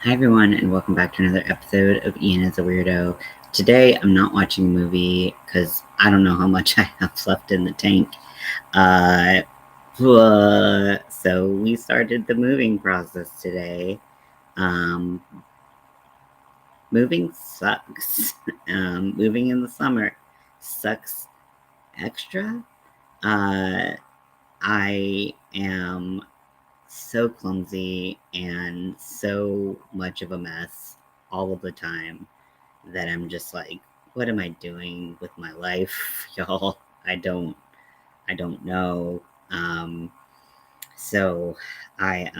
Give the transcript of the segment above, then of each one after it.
Hi everyone, and welcome back to another episode of Ian is a Weirdo. Today I'm not watching a movie because I don't know how much I have left in the tank. So we started the moving process today. Um, Moving sucks. Moving in the summer sucks extra. Uh, I am so clumsy and so much of a mess all of the time that I'm just like, what am I doing with my life, y'all? I don't know. Um, so I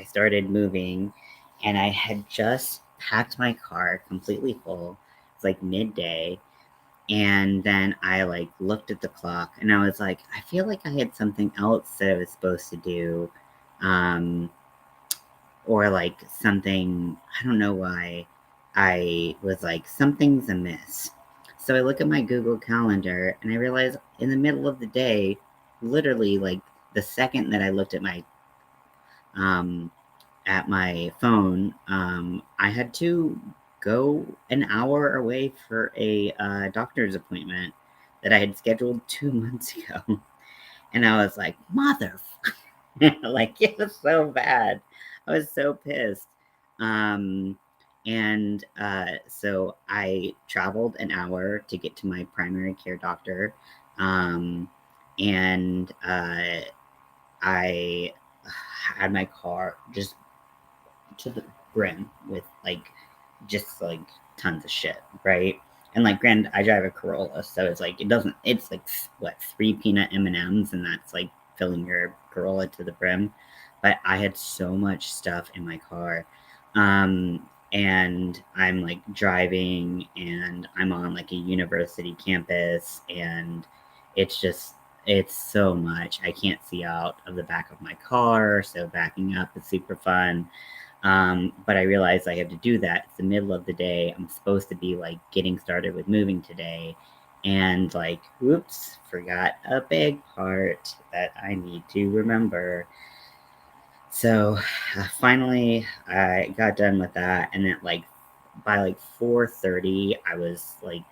started moving, and I had just packed my car completely full. It's like midday, and then I like looked at the clock, and I was like, I feel like I had something else that I was supposed to do, um, or like something. I don't know why. I was like, something's amiss. So I look at my Google Calendar and I realize in the middle of the day, literally like the second that I looked um, at my phone, I had to go an hour away for a doctor's appointment that I had scheduled 2 months ago. And I was like, mother, like it was so bad. I was so pissed. Um, so I traveled an hour to get to my primary care doctor. Um, and I had my car just to the brim with like just like tons of shit, right? And like, granted, I drive a Corolla, so it's like it doesn't. It's like what, 3 peanut M&Ms, and that's like filling your Corolla to the brim. But I had so much stuff in my car, and I'm like driving, and I'm on like a university campus, and it's just it's so much. I can't see out of the back of my car, so backing up is super fun. But I realized I have to do that. It's the middle of the day. I'm supposed to be like getting started with moving today. And like, whoops, forgot a big part that I need to remember. So finally, I got done with that. And then, like, by like 4:30, I was like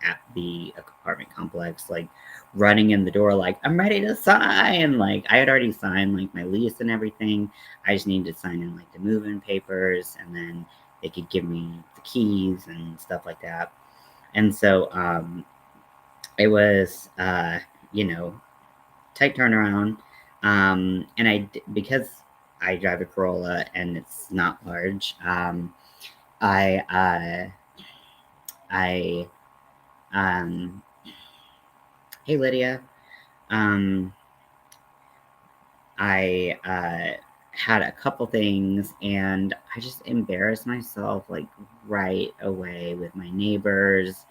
at the apartment complex, like running in the door, like, I'm ready to sign. Like, I had already signed like my lease and everything. I just needed to sign in like the move-in papers, and then they could give me the keys and stuff like that. And so it was, you know, tight turnaround. And because I drive a Corolla and it's not large, I, I, um, hey Lydia, um, I had a couple things, and I just embarrassed myself like right away with my neighbors,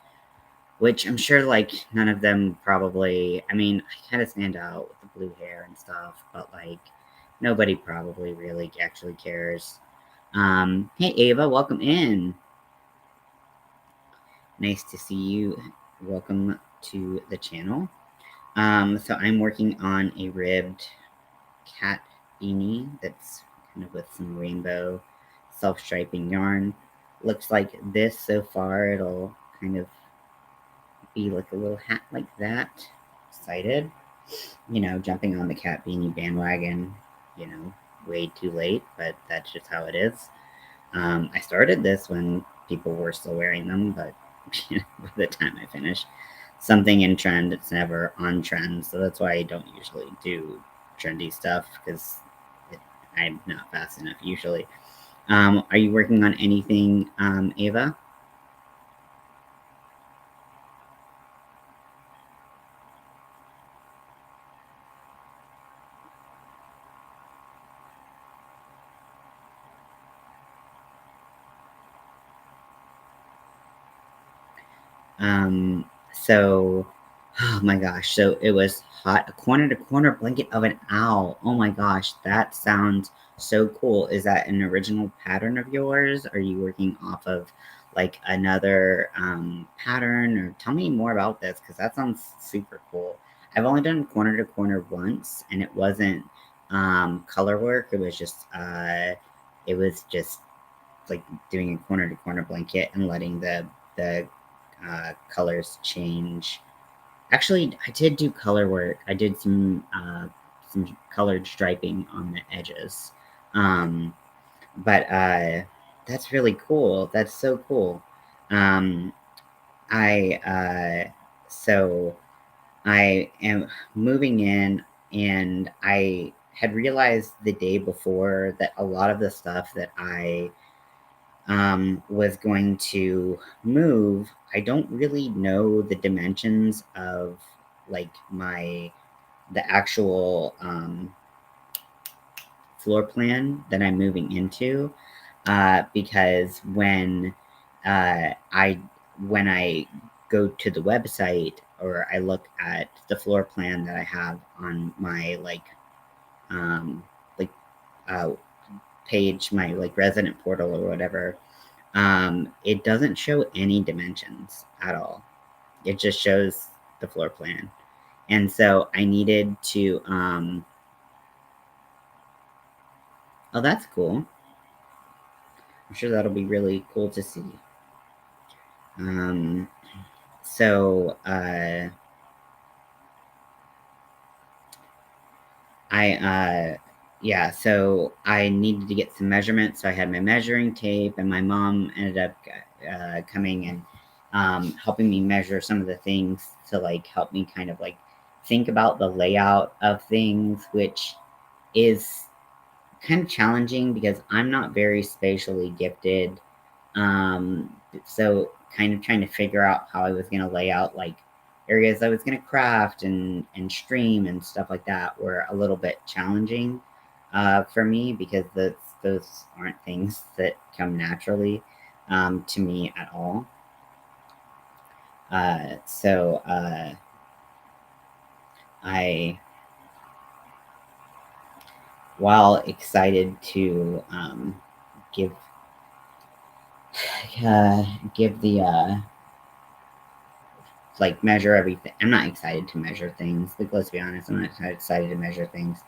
which I'm sure like none of them probably. I mean, I kind of stand out with the blue hair and stuff, but like nobody probably really actually cares. Hey Ava, welcome in. Nice to see you. Welcome to the channel. So I'm working on a ribbed cat beanie that's kind of with some rainbow self-striping yarn. Looks like this so far. It'll kind of be like a little hat like that. Excited. Jumping on the cat beanie bandwagon, way too late, but that's just how it is. I started this when people were still wearing them, but by the time I finish, something in trend, it's never on trend. So that's why I don't usually do trendy stuff, because I'm not fast enough usually. Are you working on anything, Ava? So, oh my gosh, so it was hot, a corner to corner blanket of an owl. Oh my gosh, that sounds so cool. Is that an original pattern of yours? Are you working off of like another pattern? Or tell me more about this, because that sounds super cool. I've only done corner to corner once, and it wasn't color work. It was just it was just like doing a corner to corner blanket and letting the colors change. Actually, I did do color work. I did some colored striping on the edges. Um, but that's really cool. That's so cool. Um, I so I am moving in, and I had realized the day before that a lot of the stuff that I was going to move, I don't really know the dimensions of like the actual floor plan that I'm moving into, because I when I go to the website or I look at the floor plan that I have on my um, like uh, page, my like resident portal or whatever, it doesn't show any dimensions at all. It just shows the floor plan, and so I needed to. Oh, that's cool. I'm sure that'll be really cool to see. Um, so I yeah, so I needed to get some measurements. So I had my measuring tape, and my mom ended up coming and helping me measure some of the things to like help me kind of like think about the layout of things, which is kind of challenging because I'm not very spatially gifted. So kind of trying to figure out how I was going to lay out like areas I was going to craft and stream and stuff like that were a little bit challenging for me because those aren't things that come naturally to me at all. So I, while excited to give give the like measure everything. I'm not excited to measure things. Like let's be honest, I'm not excited to measure things.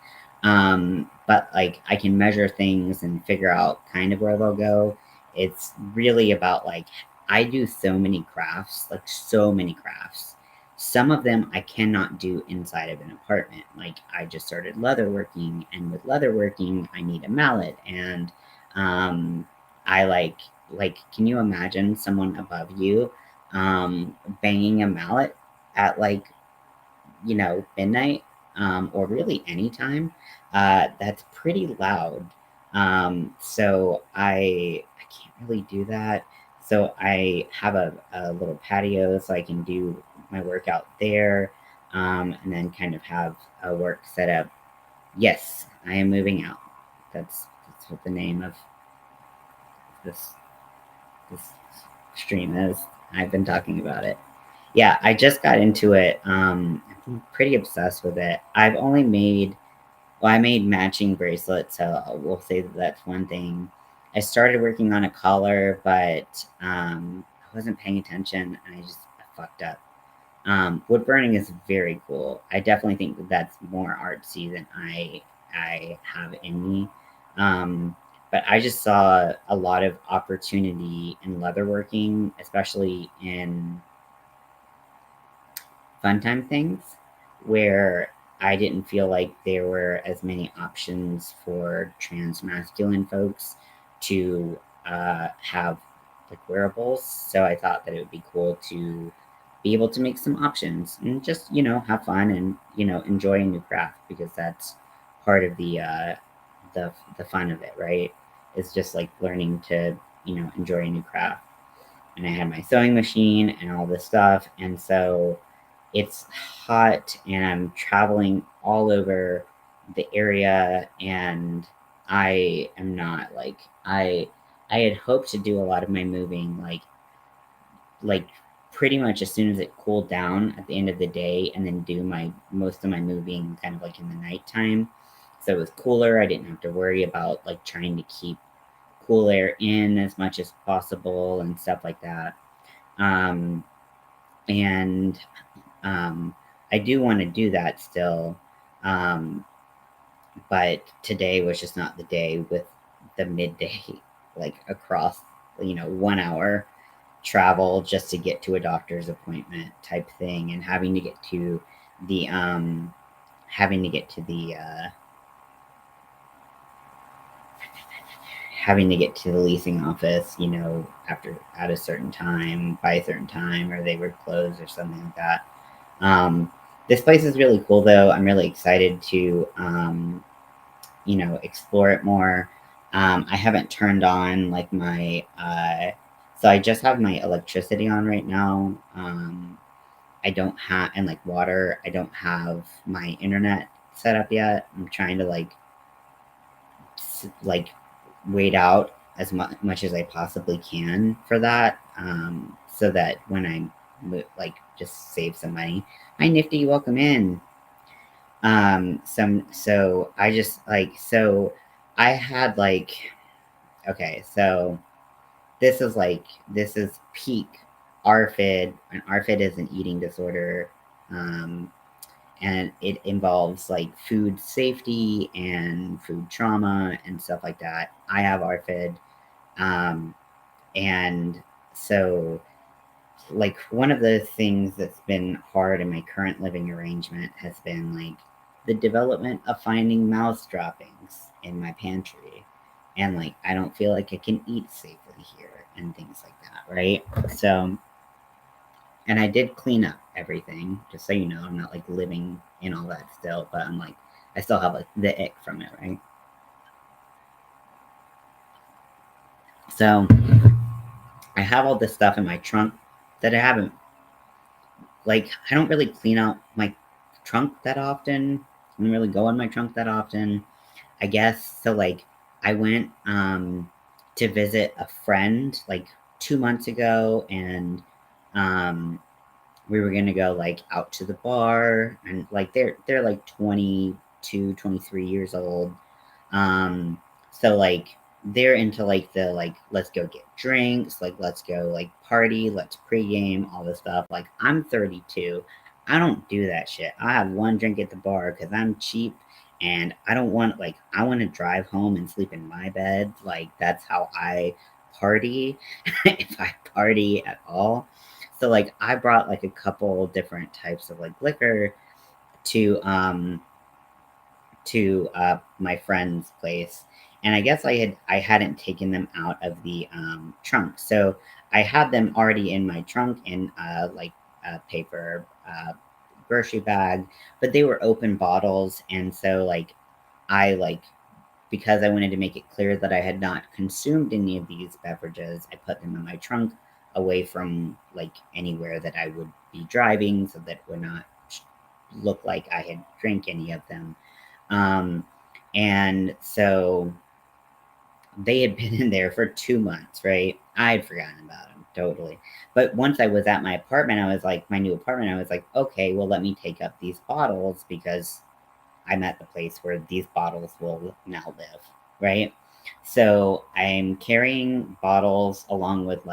But like I can measure things and figure out kind of where they'll go. It's really about like I do so many crafts, like so many crafts. Some of them I cannot do inside of an apartment. Like I just started leatherworking, and with leatherworking, I need a mallet, and um, I like. Can you imagine someone above you banging a mallet at like midnight or really anytime? That's pretty loud. So I can't really do that. So I have a little patio so I can do my workout there, and then kind of have a work set up. Yes, I am moving out. That's what the name of this this stream is. I've been talking about it. Yeah, I just got into it. I'm pretty obsessed with it. I made matching bracelets, so we'll say that that's one thing. I started working on a collar, but I wasn't paying attention and I fucked up. Wood burning is very cool. I definitely think that that's more artsy than I have in me. But I just saw a lot of opportunity in leatherworking, especially in fun time things, where I didn't feel like there were as many options for trans masculine folks to have like wearables. So I thought that it would be cool to be able to make some options and just have fun and enjoy a new craft because that's part of the fun of it, right? It's just like learning to enjoy a new craft. And I had my sewing machine and all this stuff, and so it's hot and I'm traveling all over the area, and I am not like I had hoped to do a lot of my moving like pretty much as soon as it cooled down at the end of the day, and then do my most of my moving kind of like in the nighttime. So it was cooler. I didn't have to worry about like trying to keep cool air in as much as possible and stuff like that. Um, and I do want to do that still, um, but today was just not the day with the midday, like across, 1 hour travel just to get to a doctor's appointment type thing, and the having to get to the leasing office, after at a certain time, by a certain time, or they were closed or something like that. This place is really cool, though. I'm really excited to, explore it more. I haven't turned on like so I just have my electricity on right now. I don't have, and like water, I don't have my internet set up yet. I'm trying to like wait out as much as I possibly can for that, so that when I just save some money. Hi, Nifty, welcome in. So I just I had okay, so this is peak ARFID, and ARFID is an eating disorder. Um, and it involves like food safety and food trauma and stuff like that. I have ARFID, and so one of the things that's been hard in my current living arrangement has been the development of finding mouse droppings in my pantry, and I don't feel like I can eat safely here and things like that, right? So, and I did clean up everything, just so you know. I'm not living in all that still, but I'm I still have the ick from it, right? So I have all this stuff in my trunk that I haven't, I don't really clean out my trunk that often. I don't really go in my trunk that often, I guess. So I went to visit a friend 2 months ago, and we were gonna go out to the bar, and they're 22, 23 years old. So they're into the let's go get drinks, let's go party, let's pregame, all this stuff. I'm 32. I don't do that shit. I have one drink at the bar because I'm cheap, and I don't want I want to drive home and sleep in my bed. That's how I party. If I party at all. So I brought a couple different types of liquor to my friend's place, and I guess I hadn't taken them out of the trunk, so I had them already in my trunk in a paper grocery bag, but they were open bottles, and so I because I wanted to make it clear that I had not consumed any of these beverages, I put them in my trunk away from anywhere that I would be driving, so that it would not look like I had drank any of them. And so they had been in there for 2 months, right? I had forgotten about them totally. But once I was at my apartment, my new apartment, I was okay, well, let me take up these bottles because I'm at the place where these bottles will now live, right? So I'm carrying bottles along with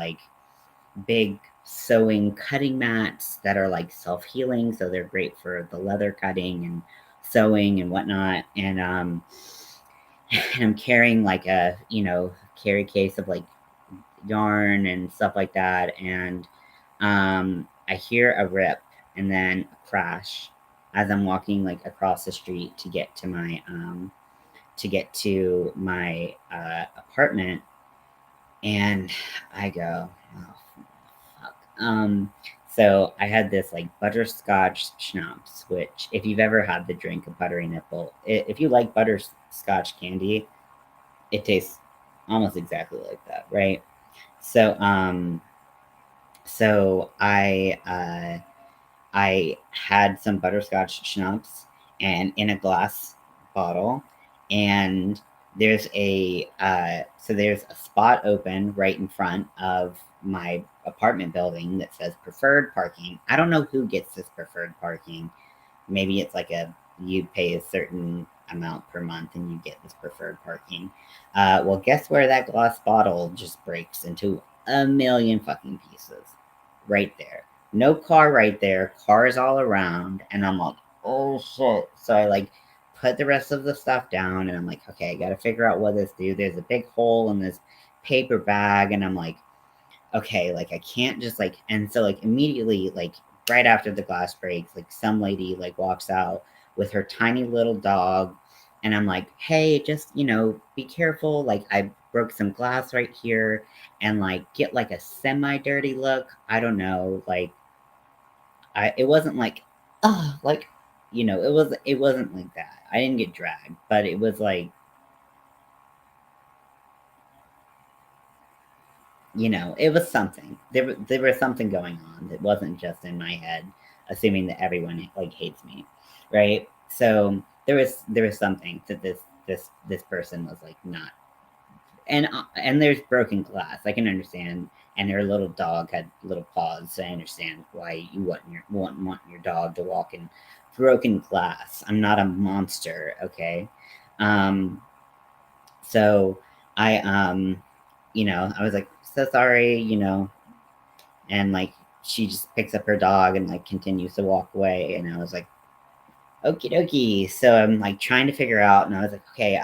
big sewing cutting mats that are self-healing, so they're great for the leather cutting and sewing and whatnot. And I'm carrying a carry case of yarn and stuff like that. And I hear a rip and then a crash as I'm walking across the street to get to my apartment, and I go, oh, fuck. So I had this butterscotch schnapps, which if you've ever had the drink a buttery nipple, if you like butterscotch candy, it tastes almost exactly like that, right? So so I had some butterscotch schnapps and in a glass bottle, and there's a spot open right in front of my apartment building that says preferred parking. I don't know who gets this preferred parking. Maybe it's you pay a certain amount per month and you get this preferred parking. Well, guess where that glass bottle just breaks into a million fucking pieces? Right there. No car right there, cars all around, and I'm oh shit. So I put the rest of the stuff down, and I'm like, okay, I gotta figure out what this do. There's a big hole in this paper bag, and I'm like, okay, like I can't just like, and so like immediately, like right after the glass breaks, like some lady like walks out with her tiny little dog, and I'm like, hey, just be careful. Like I broke some glass right here, and like get like a semi dirty look. I don't know, like it wasn't like, oh, like it wasn't like that. I didn't get dragged, but it was like, it was something. There was something going on that wasn't just in my head, assuming that everyone like hates me, right? So there was something that this person was like not, and there's broken glass. I can understand, and her little dog had little paws, so I understand why you want your dog to walk in broken glass. I'm not a monster, okay? Um, so I was like, so sorry, and like she just picks up her dog and like continues to walk away, and I was like, okie dokie. So I'm like trying to figure out, and I was like, okay,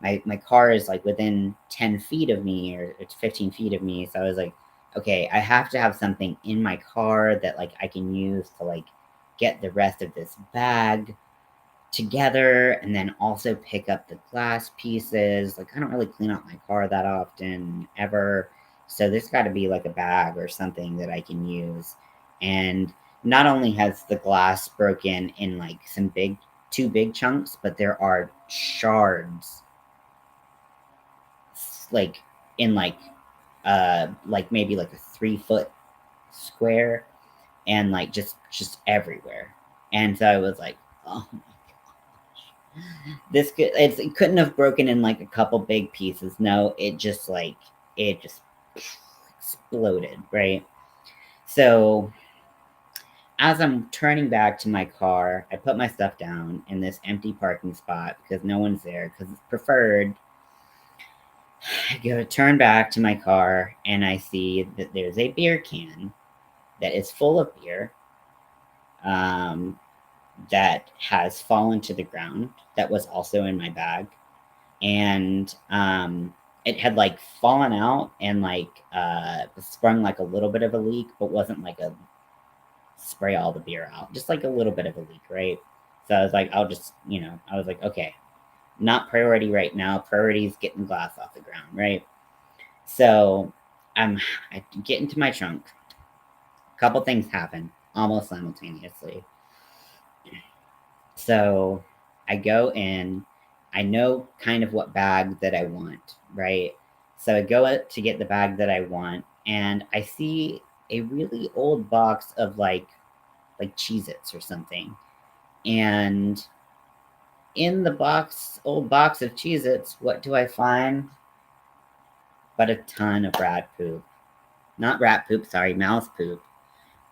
like my car is like within 10 feet of me, or it's 15 feet of me. So I was like, okay, I have to have something in my car that like I can use to like get the rest of this bag together, and then also pick up the glass pieces. Like I don't really clean out my car that often ever. So there's got to be like a bag or something that I can use. And not only has the glass broken in like two big chunks, but there are shards like in like maybe like a 3 foot square, and like just everywhere. And so I was like, oh, it couldn't have broken in like a couple big pieces. No, it just exploded, right? So as I'm turning back to my car, I put my stuff down in this empty parking spot because no one's there because it's preferred. I go to turn back to my car, and I see that there's a beer can that is full of beer, um, that has fallen to the ground, that was also in my bag. And it had like fallen out and like sprung like a little bit of a leak, but wasn't like a spray all the beer out, just like a little bit of a leak, right? So I was like, I'll just, I was like, okay, not priority right now. Priority is getting glass off the ground, right? So I get into my trunk. A couple things happen almost simultaneously. So I go in, I know kind of what bag that I want, right? So I go out to get the bag that I want, and I see a really old box of like Cheez-Its or something. And in the old box of Cheez-Its, what do I find? But a ton of rat poop. Not rat poop, sorry, mouse poop.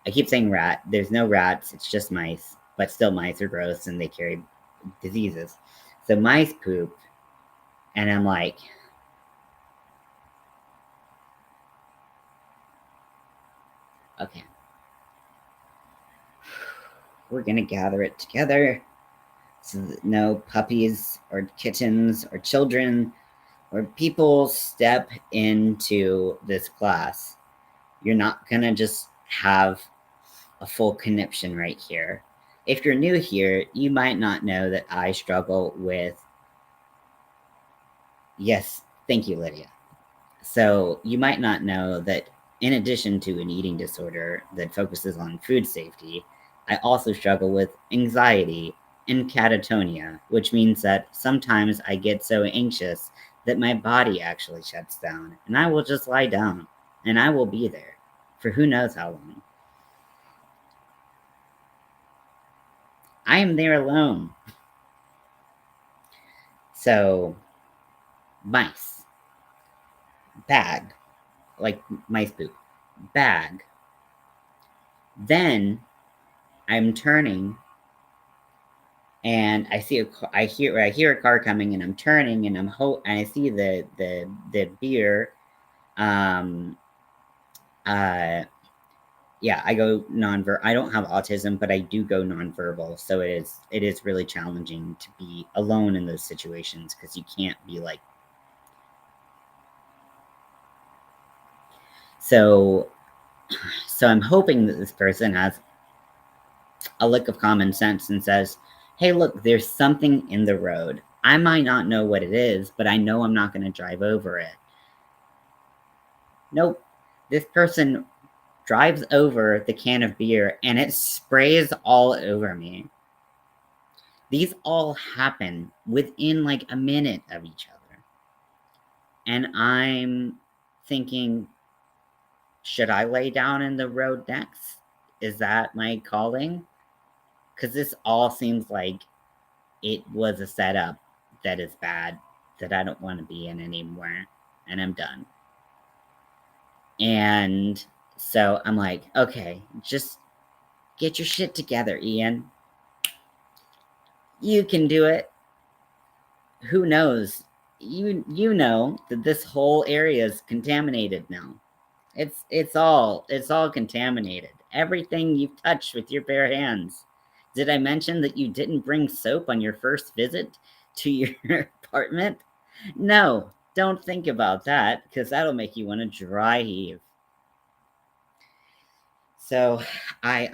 I keep saying rat. There's no rats, it's just mice. But still, mice are gross and they carry diseases. So mice poop, and I'm like, okay, we're gonna gather it together so that no puppies or kittens or children or people step into this class. You're not gonna just have a full conniption right here. If you're new here, you might not know that I struggle with. Yes, thank you, Lydia. So you might not know that in addition to an eating disorder that focuses on food safety, I also struggle with anxiety and catatonia, which means that sometimes I get so anxious that my body actually shuts down, and I will just lie down, and I will be there for who knows how long. I am there alone. So, mice, bag, like mice poop, bag. Then I'm turning, and I hear a car coming, and I'm turning, and and I see the beer, um, uh, yeah, I go nonverbal. I don't have autism, but I do go nonverbal. So it is really challenging to be alone in those situations because you can't be like. So I'm hoping that this person has a lick of common sense and says, "Hey, look, there's something in the road. I might not know what it is, but I know I'm not going to drive over it." Nope. This person drives over the can of beer and it sprays all over me. These all happen within like a minute of each other. And I'm thinking, should I lay down in the road next? Is that my calling? Because this all seems like it was a setup that is bad, that I don't want to be in anymore. And I'm done. And so I'm like, okay, just get your shit together, Ian. You can do it. Who knows? You know that this whole area is contaminated now. It's all contaminated. Everything you've touched with your bare hands. Did I mention that you didn't bring soap on your first visit to your apartment? No, don't think about that because that'll make you want to dry heave. So I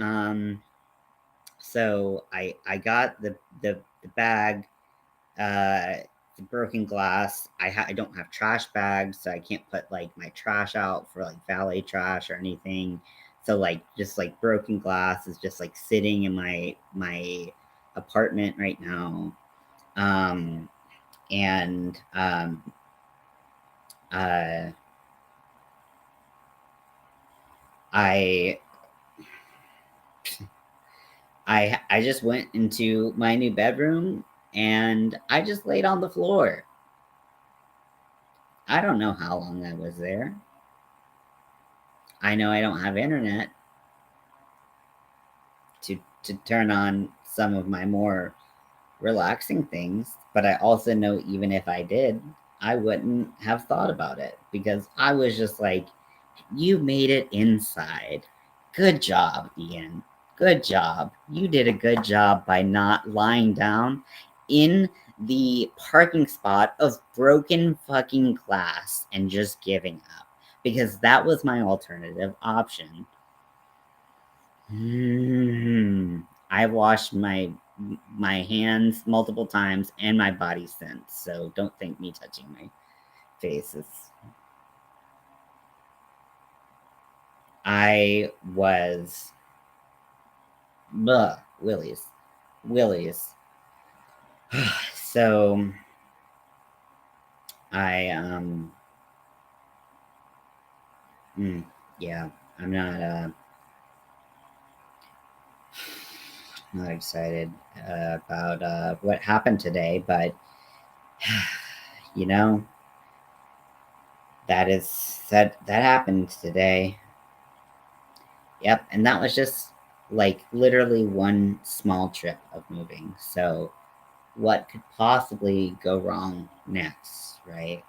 I got the bag, the broken glass. I don't have trash bags, so I can't put like my trash out for like valet trash or anything. So like just like broken glass is just like sitting in my apartment right now. Um and uh I I just went into my new bedroom and I just laid on the floor. I don't know how long I was there. I know I don't have internet to turn on some of my more relaxing things, but I also know even if I did, I wouldn't have thought about it because I was just like, you made it inside. Good job, Ian. Good job. You did a good job by not lying down in the parking spot of broken fucking glass and just giving up because that was my alternative option. I've washed my hands multiple times and my body since, so don't think me touching my face is. I was Willies. Willies. So I yeah, I'm not excited about what happened today, but you know, that happened today. Yep, and that was just like literally one small trip of moving. So what could possibly go wrong next, right?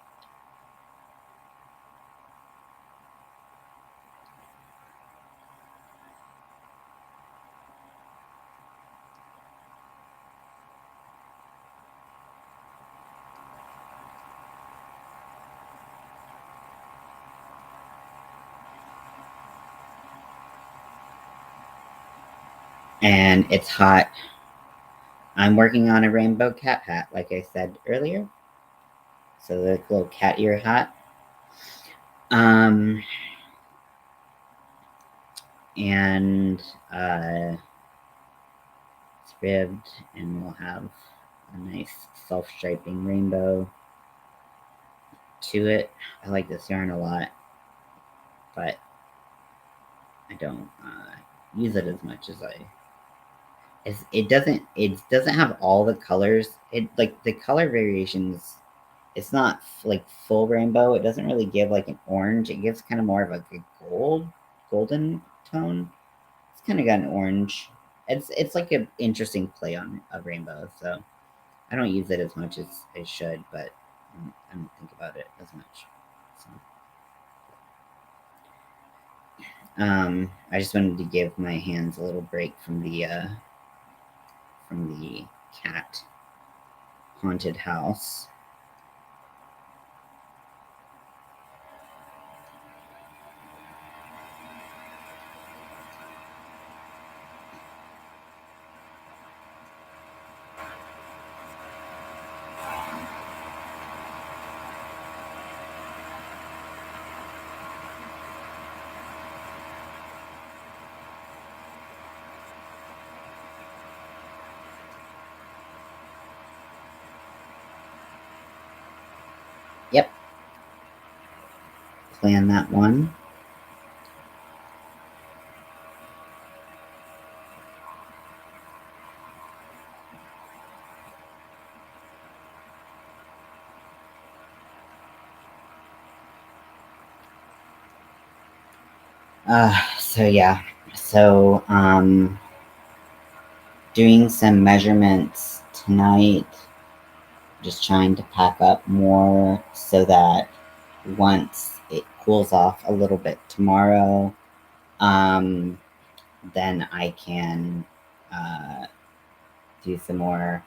And it's hot. I'm working on a rainbow cat hat, like I said earlier. So the little cat ear hat. Um, and it's ribbed, and we'll have a nice self-striping rainbow to it. I like this yarn a lot, but I don't use it as much as I. It doesn't have all the colors. It like the color variations. It's not like full rainbow. It doesn't really give like an orange. It gives kind of more of like a golden tone. It's kind of got an orange. It's like an interesting play on a rainbow. So I don't use it as much as I should, but I don't think about it as much. So I just wanted to give my hands a little break from the cat haunted house. Yep, plan that one. So yeah, so doing some measurements tonight, just trying to pack up more so that once it cools off a little bit tomorrow, um, then I can uh, do some more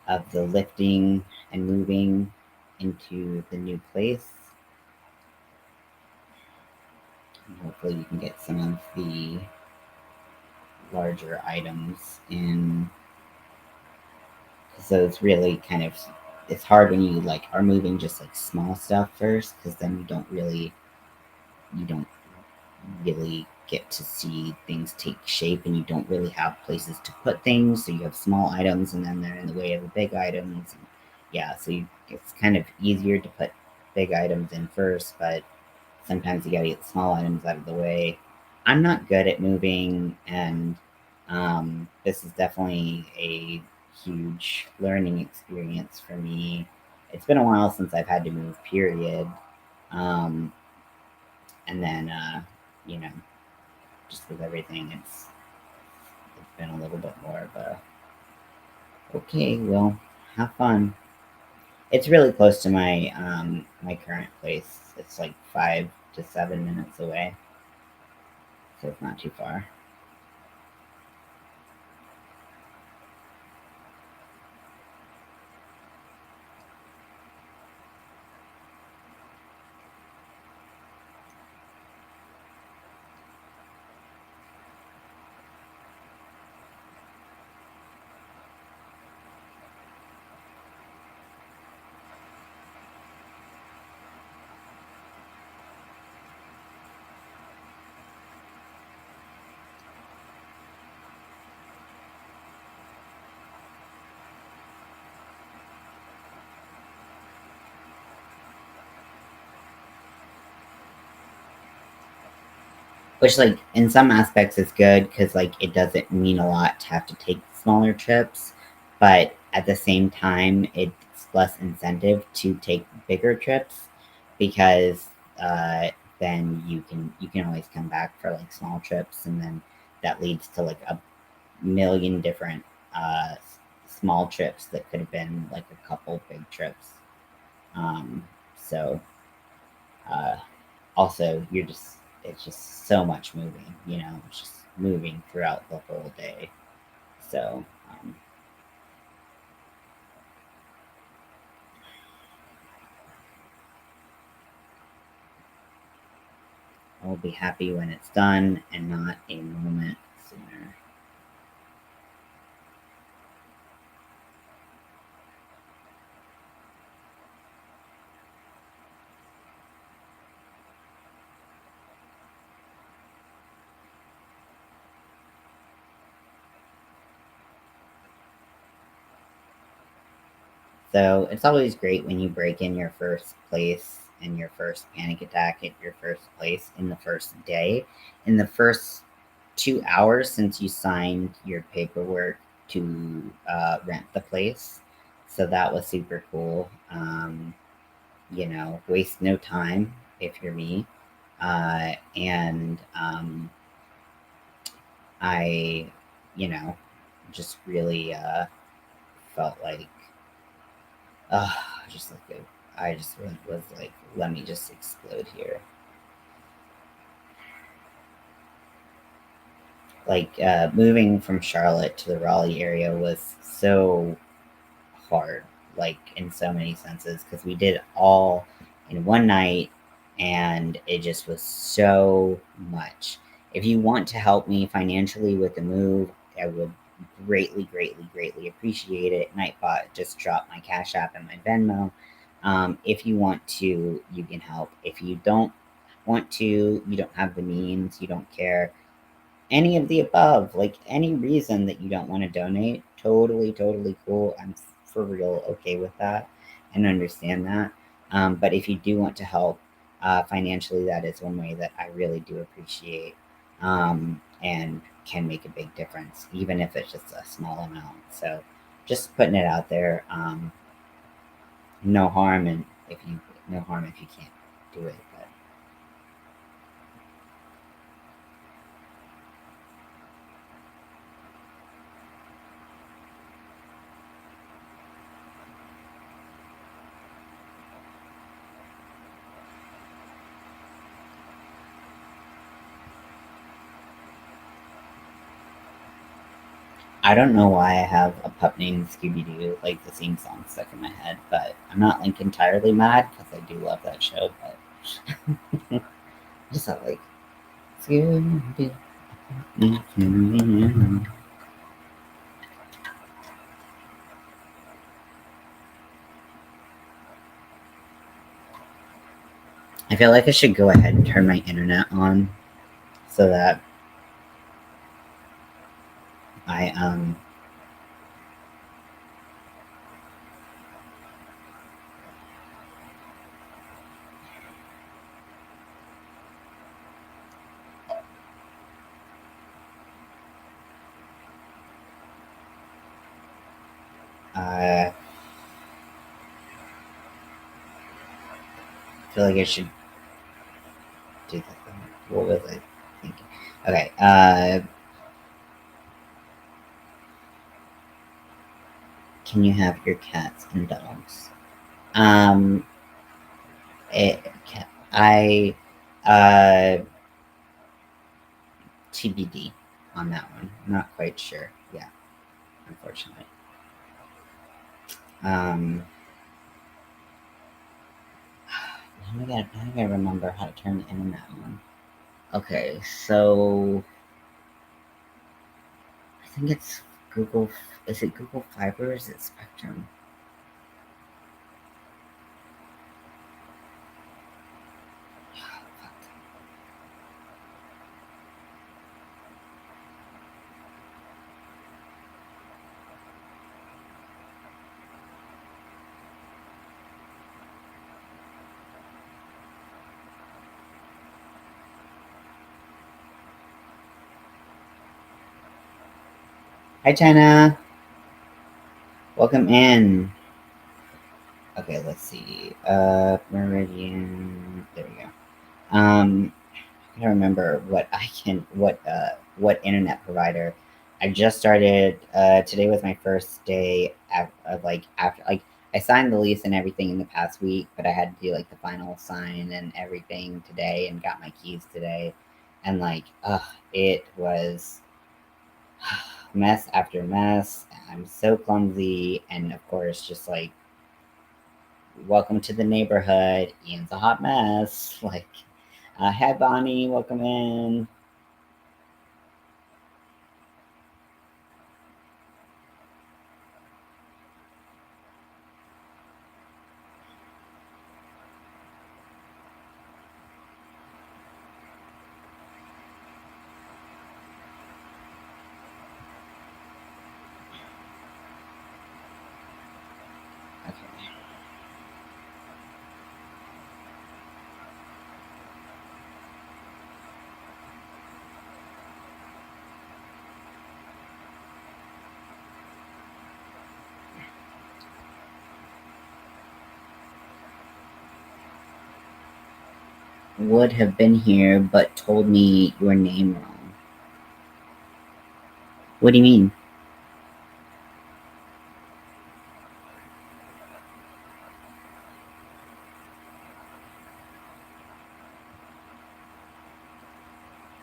of the lifting and moving into the new place. And hopefully, you can get some of the larger items in. So it's really kind of it's hard when you like are moving just like small stuff first, because then you don't really get to see things take shape, and you don't really have places to put things. So you have small items, and then they're in the way of the big items. And yeah, so it's kind of easier to put big items in first, but sometimes you got to get small items out of the way. I'm not good at moving, and this is definitely a huge learning experience for me. It's been a while since I've had to move, period. Um, and then, you know, just with everything, it's been a little bit more of a okay. Well, have fun. It's really close to my current place. It's like 5 to 7 minutes away, so it's not too far. Which, like, in some aspects is good because, like, it doesn't mean a lot to have to take smaller trips, but at the same time, it's less incentive to take bigger trips because uh, then you can always come back for like small trips, and then that leads to like a million different small trips that could have been like a couple big trips. So uh, also it's just so much moving, it's just moving throughout the whole day. So I'll be happy when it's done and not a moment sooner. So it's always great when you break in your first place and your first panic attack at your first place in the first day. In the first 2 hours since you signed your paperwork to rent the place. So that was super cool. Waste no time if you're me. And I, you know, just really felt like, uh, just like I just was like, let me just explode here. like moving from Charlotte to the Raleigh area was so hard, like in so many senses, because we did it all in one night and it just was so much. If you want to help me financially with the move, I would greatly, greatly, greatly appreciate it. Nightbot, just drop my Cash App and my Venmo. If you want to, you can help. If you don't want to, you don't have the means, you don't care, any of the above, like any reason that you don't want to donate, totally, totally cool. I'm for real okay with that and understand that. But if you do want to help financially, that is one way that I really do appreciate and can make a big difference, even if it's just a small amount. So just putting it out there. No harm, and if you no harm if you can't do it. But I don't know why I have a pup named Scooby Doo, like the theme song stuck in my head, but I'm not like entirely mad because I do love that show. But I just thought like Scooby Doo. I feel like I should go ahead and turn my internet on so that I feel like I should do that. What was I thinking? Okay. Can you have your cats and dogs? Um, I TBD on that one. I'm not quite sure. Yeah, unfortunately. Um, now I gotta remember how to turn the internet on. Okay, so I think it's Google. Is it Google Fiber or is it Spectrum? Hi, China. Welcome in. Okay, let's see. Meridian. There we go. I can't remember what internet provider. I just started. Today was my first day of like after like I signed the lease and everything in the past week, but I had to do like the final sign and everything today and got my keys today, and like it was mess after mess. I'm so clumsy, and of course, just like welcome to the neighborhood. Ian's a hot mess. Like, hi Bonnie, welcome in. Okay. Would have been here, but told me your name wrong. What do you mean?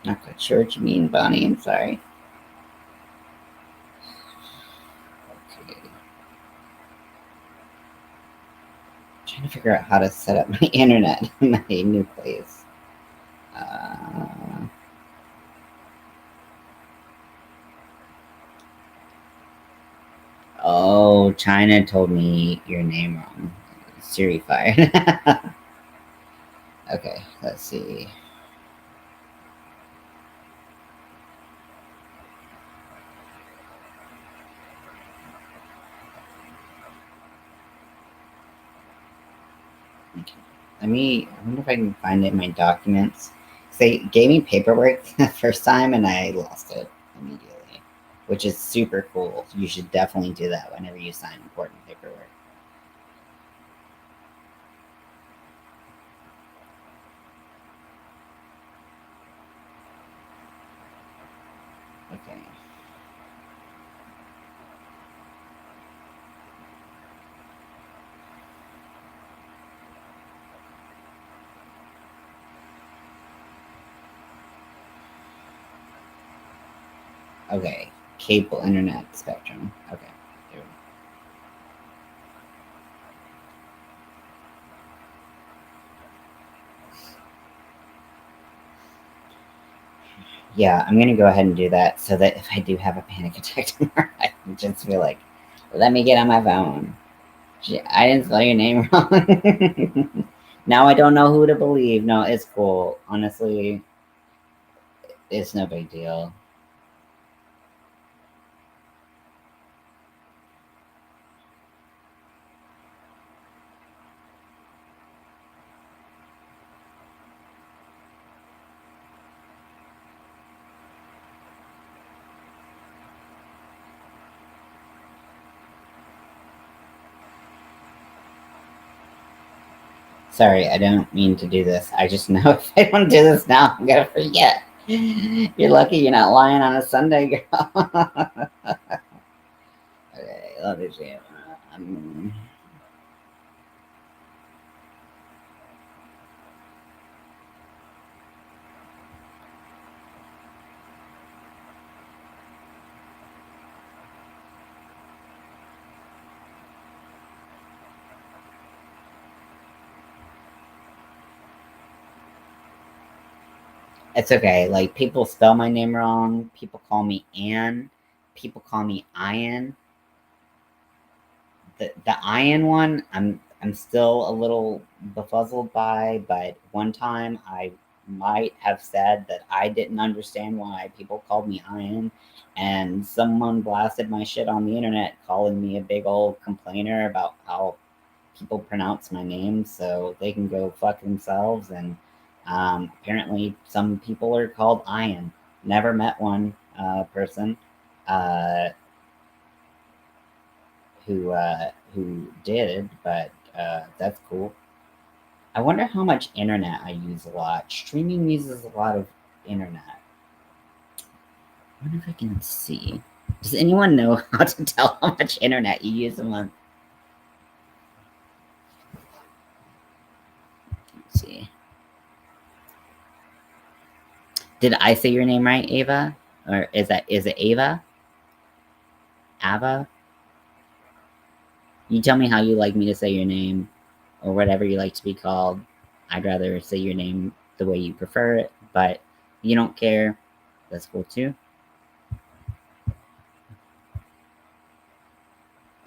Not quite sure what you mean, Bonnie. I'm sorry. trying to figure out how to set up my internet in my new place. Oh, China told me your name wrong. Siri fired. Okay, let's see. Okay. I wonder if I can find it in my documents. They gave me paperwork the first time and I lost it immediately, which is super cool. You should definitely do that whenever you sign important paperwork. Okay. Okay. Cable internet spectrum. Okay. There we go. Yeah, I'm gonna go ahead and do that so that if I do have a panic attack tomorrow, I can just be like, let me get on my phone. I didn't spell your name wrong. Now I don't know who to believe. No, it's cool. Honestly, it's no big deal. Sorry, I don't mean to do this. I just know if I don't do this now, I'm gonna forget. You're lucky you're not lying on a Sunday, girl. Okay, let me see. Um, it's okay. Like, people spell my name wrong. People call me Ann. People call me Ian. The Ian one, I'm still a little befuzzled by, but one time I might have said that I didn't understand why people called me Ian, and someone blasted my shit on the internet, calling me a big old complainer about how people pronounce my name, so they can go fuck themselves. And apparently, some people are called Ian. Never met one person. Uh, who did, but that's cool. I wonder how much internet I use a lot. Streaming uses a lot of internet. I wonder if I can see. Does anyone know how to tell how much internet you use a month? Let's see. Did I say your name right, Ava? Or is it Ava? Ava? You tell me how you like me to say your name, or whatever you like to be called. I'd rather say your name the way you prefer it, but you don't care. That's cool too.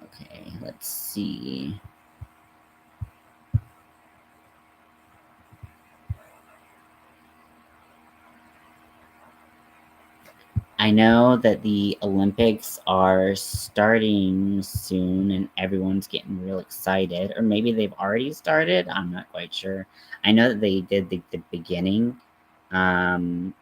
Okay, let's see. I know that the Olympics are starting soon and everyone's getting real excited. Or maybe they've already started. I'm not quite sure. I know that they did the beginning. Um,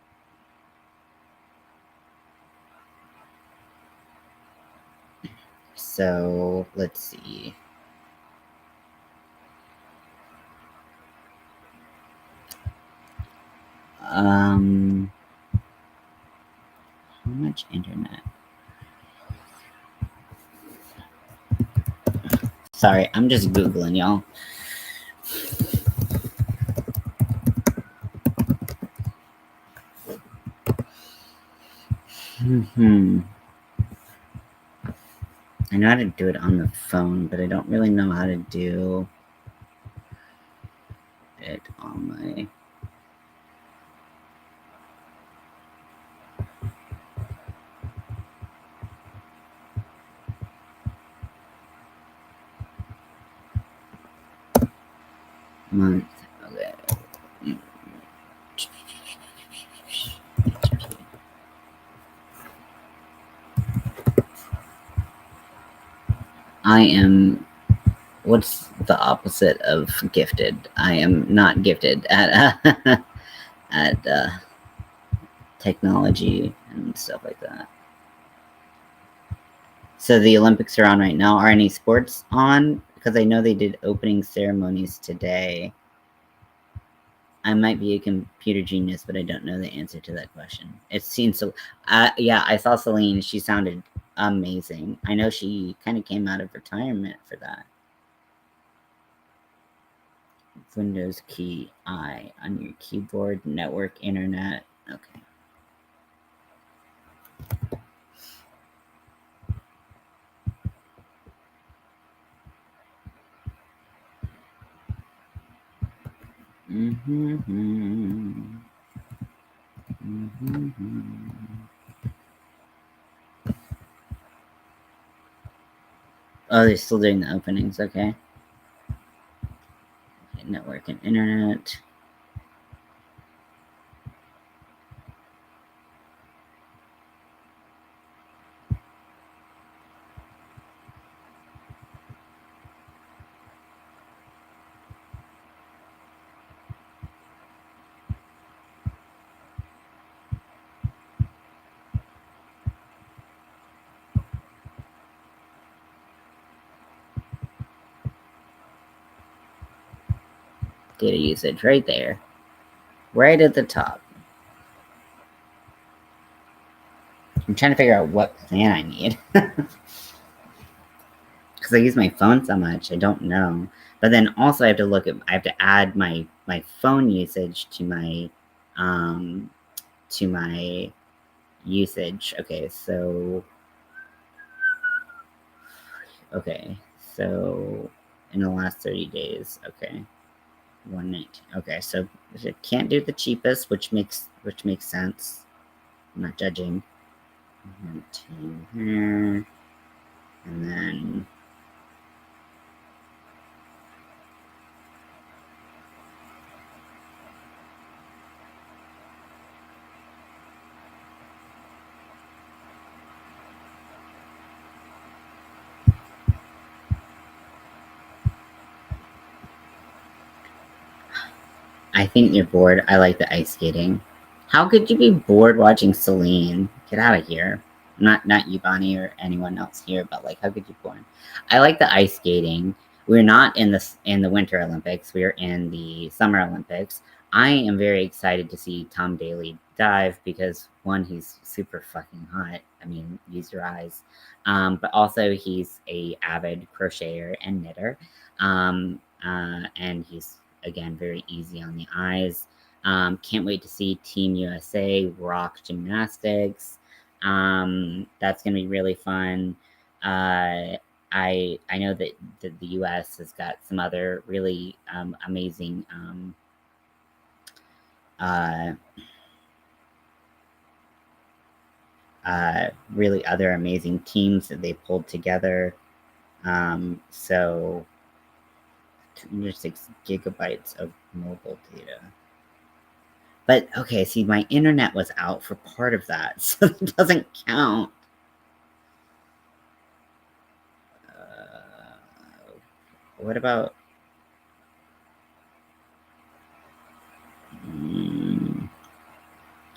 so let's see. How much internet? Sorry, I'm just Googling, y'all. I know how to do it on the phone, but I don't really know how to do it on my... month. Okay. I am... What's the opposite of gifted? I am not gifted at at technology and stuff like that. So the Olympics are on right now. Are any sports on? Because I know they did opening ceremonies today. I might be a computer genius, but I don't know the answer to that question. It seems so... yeah, I saw Celine. She sounded amazing. I know she kind of came out of retirement for that. Windows key I on your keyboard, network, internet. Okay. Oh, they're still doing the openings. Okay. Network and internet. Data usage right there. Right at the top. I'm trying to figure out what plan I need. Because I use my phone so much, I don't know. But then also I have to add my phone usage to my usage. Okay, so in the last 30 days, okay. 119. Okay, so it can't do the cheapest, which makes sense. I'm not judging. 19 here. And then I think you're bored. I like the ice skating. How could you be bored watching Celine? Get out of here. Not you, Bonnie, or anyone else here, but like, how could you be bored? I like the ice skating. We're not in the Winter Olympics. We're in the Summer Olympics. I am very excited to see Tom Daley dive because one, he's super fucking hot. I mean, use your eyes. But also he's a avid crocheter and knitter. And he's, again, very easy on the eyes. Can't wait to see Team USA rock gymnastics. That's gonna be really fun. I know that the US has got some other really amazing really other amazing teams that they pulled together. So 206 gigabytes of mobile data. But okay, see, my internet was out for part of that, so it doesn't count. What about... can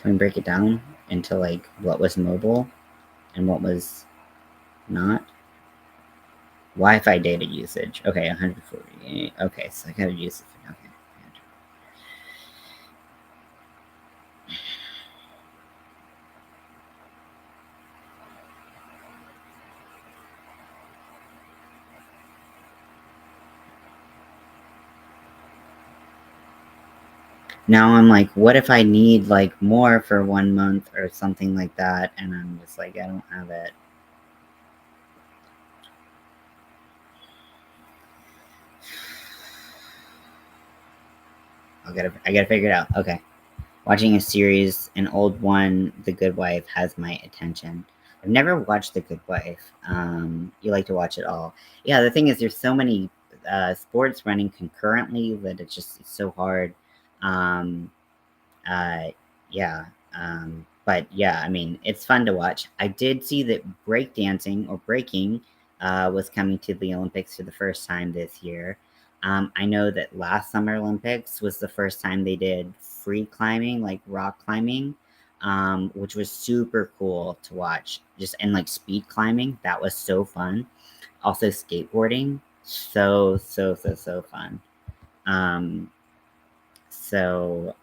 we break it down into like what was mobile and what was not? Wi-Fi data usage. Okay, 148. Okay, so I gotta use it. Okay. Now I'm like, what if I need like more for 1 month or something like that? And I'm just like, I don't have it. I gotta figure it out. Okay. Watching a series, an old one, The Good Wife, has my attention. I've never watched The Good Wife. You like to watch it all. Yeah, the thing is, there's so many sports running concurrently that it's so hard. Um, uh, yeah. But yeah, I mean, it's fun to watch. I did see that breakdancing or breaking was coming to the Olympics for the first time this year. I know that last Summer Olympics was the first time they did free climbing, like rock climbing, which was super cool to watch. Just and like speed climbing, that was so fun. Also skateboarding, so fun. Um, so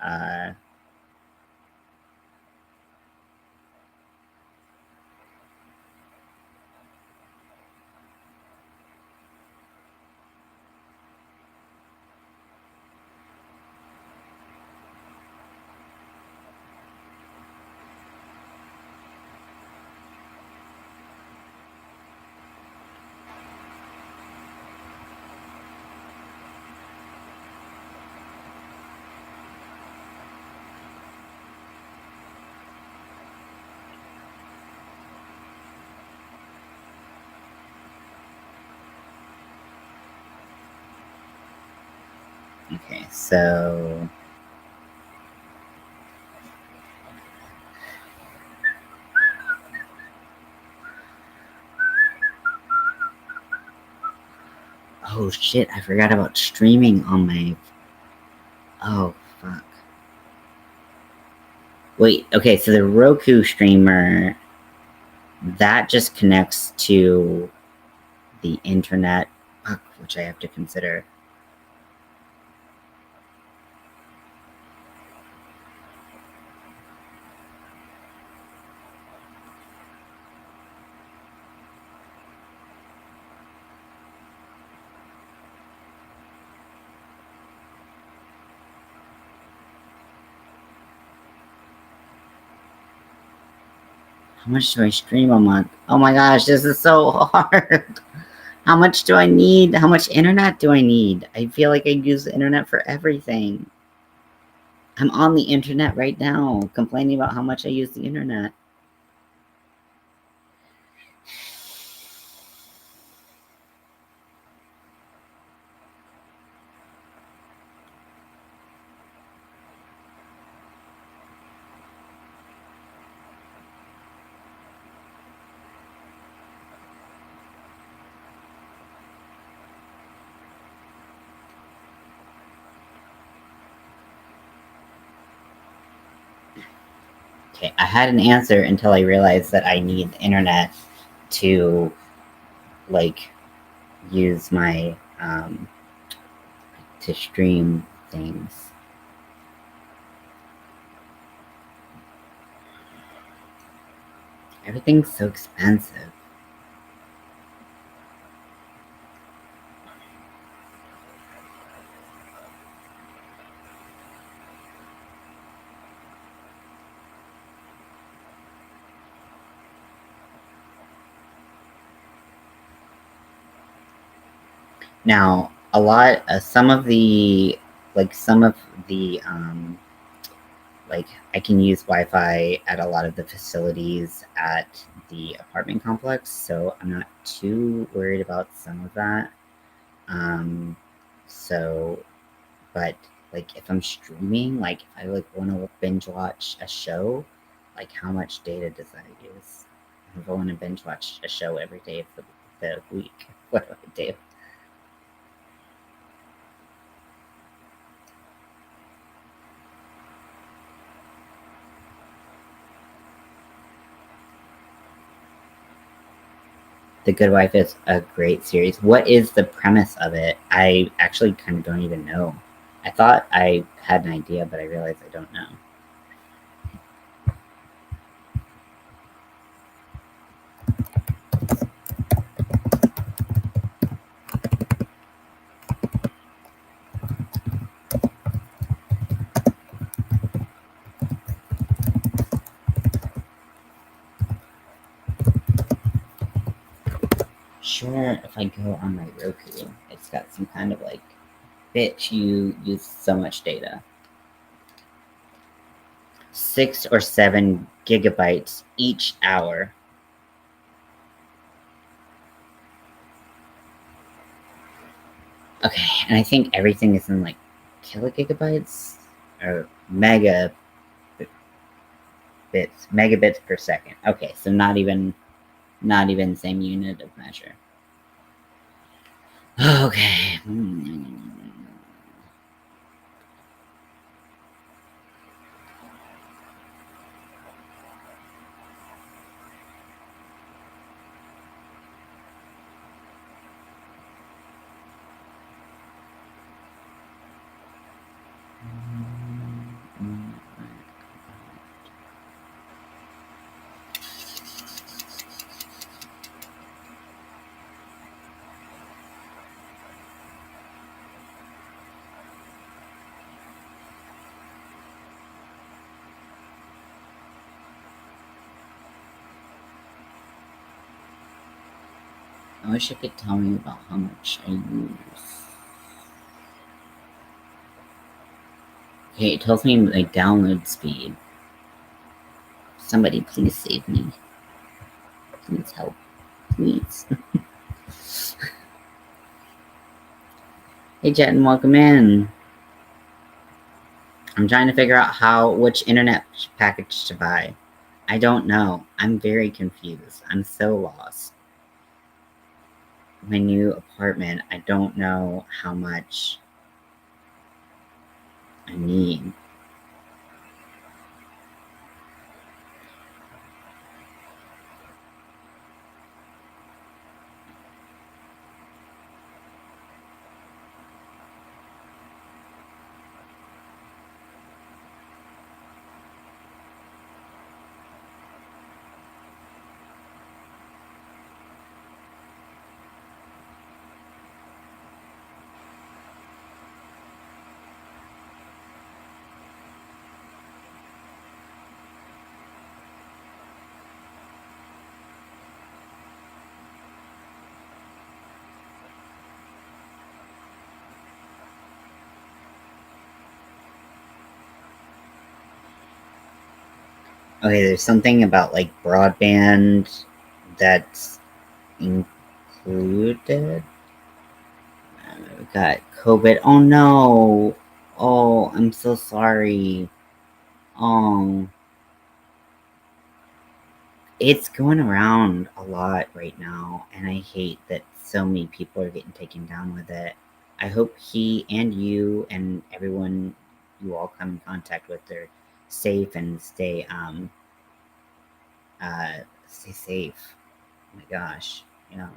okay, so oh shit, I forgot about streaming on my. Oh fuck. Wait, okay, so the Roku streamer that just connects to the internet, fuck, which I have to consider. How much do I stream a month? Oh my gosh, this is so hard. How much do I need? How much internet do I need? I feel like I use the internet for everything. I'm on the internet right now, complaining about how much I use the internet. Okay, I had an answer until I realized that I need the internet to like use my to stream things. Everything's so expensive. Now, a lot, some of the, like, I can use Wi Fi at a lot of the facilities at the apartment complex, so I'm not too worried about some of that. Um, so, but like, if I'm streaming, like, if I like want to binge watch a show, like, how much data does that use? If I want to binge watch a show every day of the week, what do I do? The Good Wife is a great series. What is the premise of it? I actually kind of don't even know. I thought I had an idea, but I realized I don't know. Sure, if I go on my Roku, it's got some kind of like, bitch, you use so much data. 6 or 7 gigabytes each hour. Okay, and I think everything is in like kilogigabytes or megabits per second. Okay, so not even the same unit of measure. Okay. I wish it could tell me about how much I use. Okay, it tells me my download speed. Somebody please save me. Please help. Please. Hey Jet, and welcome in. I'm trying to figure out which internet package to buy. I don't know. I'm very confused. I'm so lost. My new apartment, I don't know how much I need. Okay, there's something about like broadband that's included. We got COVID. Oh no. Oh, I'm so sorry. Oh, it's going around a lot right now, and I hate that so many people are getting taken down with it. I hope he and you and everyone you all come in contact with are safe and stay safe. Oh my gosh, yeah.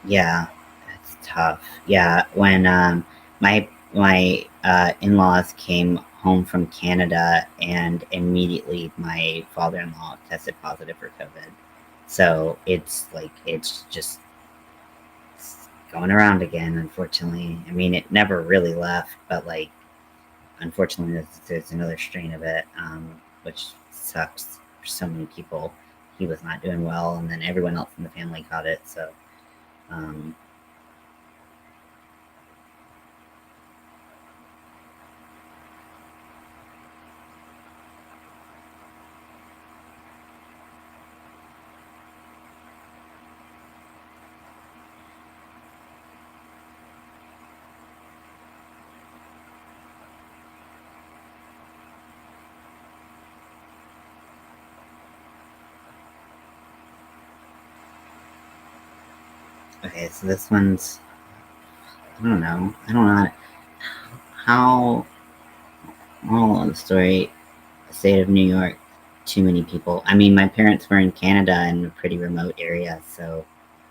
Yeah, that's tough. Yeah, when my in-laws came home from Canada, and immediately my father-in-law tested positive for COVID. So it's just going around again, unfortunately. I mean, it never really left, but like unfortunately there's another strain of it, which sucks for so many people. He was not doing well, and then everyone else in the family caught it. So um, okay, so this one's, I don't know. I don't know how moral of the story, the state of New York. too many people. I mean, my parents were in Canada in a pretty remote area, so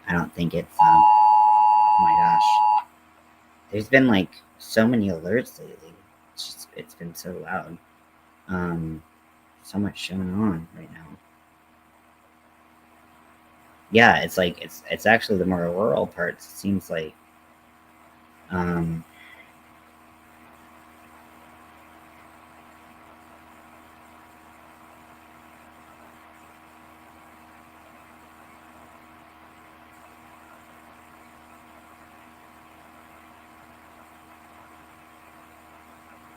I don't think it's. Oh my gosh, there's been like so many alerts lately. It's been so loud. Um, so much going on right now. Yeah, it's like it's actually the more rural parts. It seems like. Um,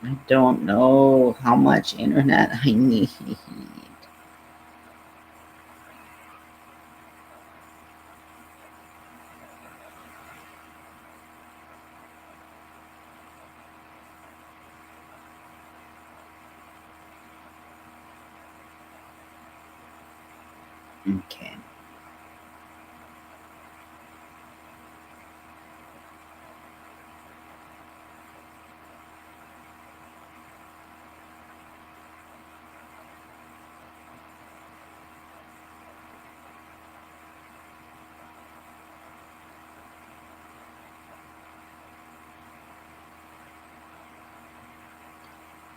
I don't know how much internet I need. Okay.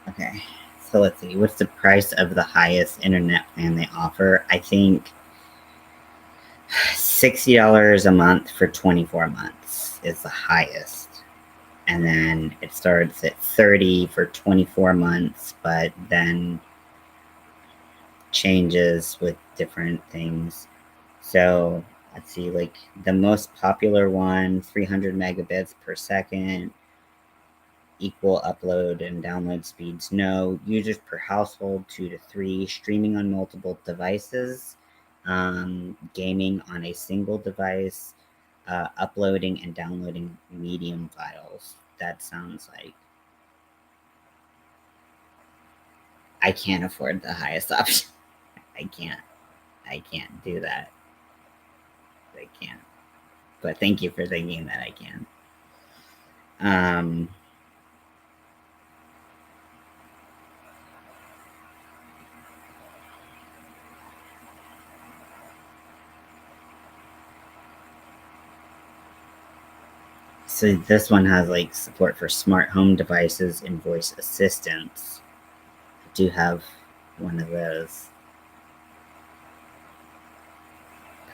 Okay. So let's see. What's the price of the highest internet plan they offer? I think $60 a month for 24 months is the highest. And then it starts at 30 for 24 months, but then changes with different things. So let's see, like the most popular one, 300 megabits per second, equal upload and download speeds. No, users per household, 2 to 3, streaming on multiple devices, gaming on a single device, uploading and downloading medium files. That sounds like I can't afford the highest option. I can't. I can't do that. I can't. But thank you for thinking that I can. Um, so this one has like support for smart home devices and voice assistants. I do have one of those.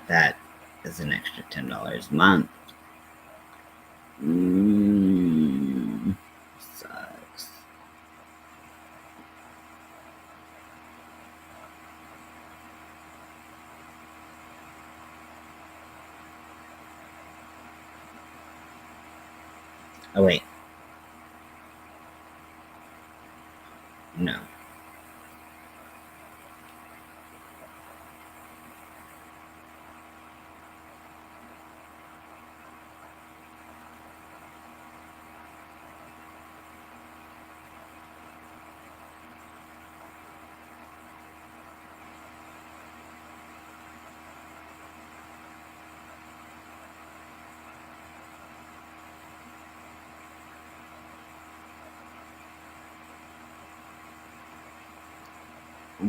That is an extra $10 a month. Sucks. Oh wait, no.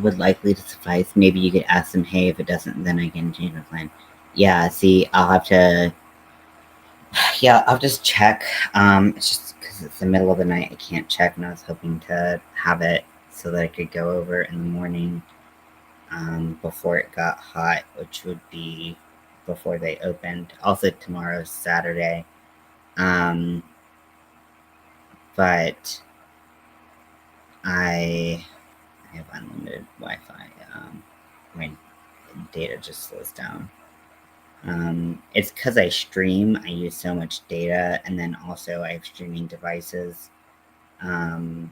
Would likely to suffice. Maybe you could ask them, hey, if it doesn't, then I can change my plan. Yeah, see, I'll have to. Yeah, I'll just check. It's just because it's the middle of the night, I can't check, and I was hoping to have it so that I could go over in the morning before it got hot, which would be before they opened. Also, tomorrow's Saturday. Um, but I have unlimited Wi-Fi. My data just slows down. It's because I stream. I use so much data, and then also I have streaming devices. Um,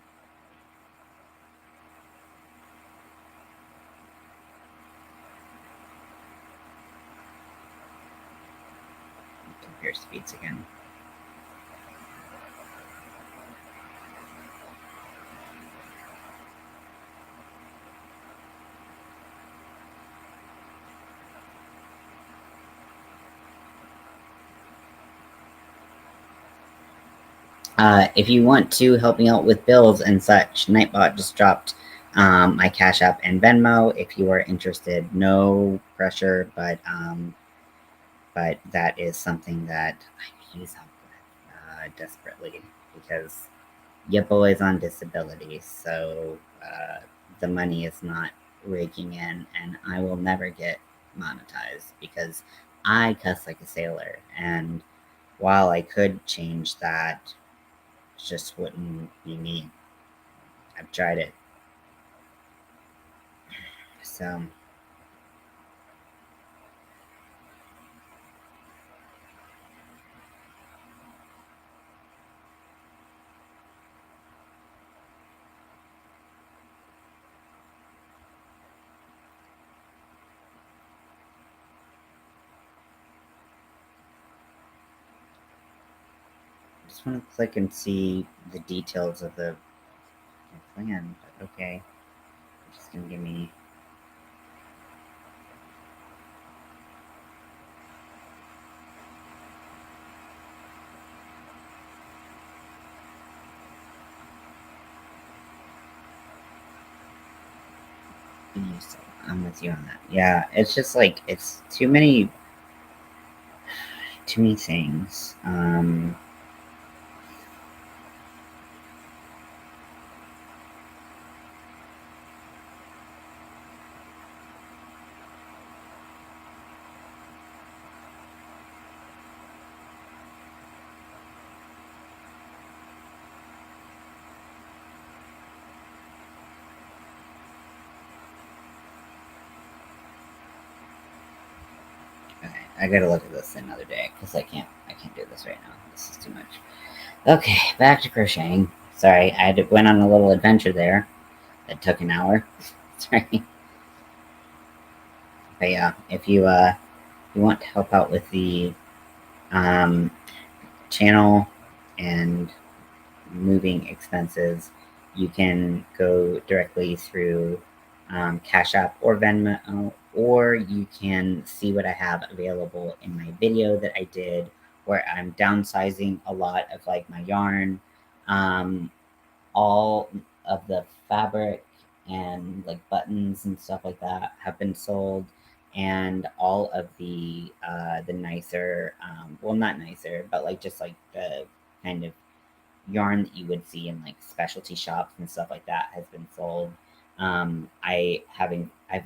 Compare speeds again. If you want to help me out with bills and such, Nightbot just dropped my Cash App and Venmo if you are interested. No pressure, but that is something that I use help with desperately because your boy's on disability, so the money is not raking in, and I will never get monetized because I cuss like a sailor. And while I could change that, it just wouldn't be me. I've tried it. So I just want to click and see the details of the plan. But okay, just gonna give me. I'm with you on that. Yeah, it's just like it's too many things. Okay, I gotta look at this another day because I can't do this right now. This is too much. Okay, back to crocheting. Sorry, went on a little adventure there. That took an hour. Sorry, but yeah, if you want to help out with the um, channel and moving expenses, you can go directly through Cash App or Venmo, or you can see what I have available in my video that I did where I'm downsizing a lot of like my yarn. Um, all of the fabric and like buttons and stuff like that have been sold, and all of the nicer, well, not nicer, but like just like the kind of yarn that you would see in like specialty shops and stuff like that has been sold. I've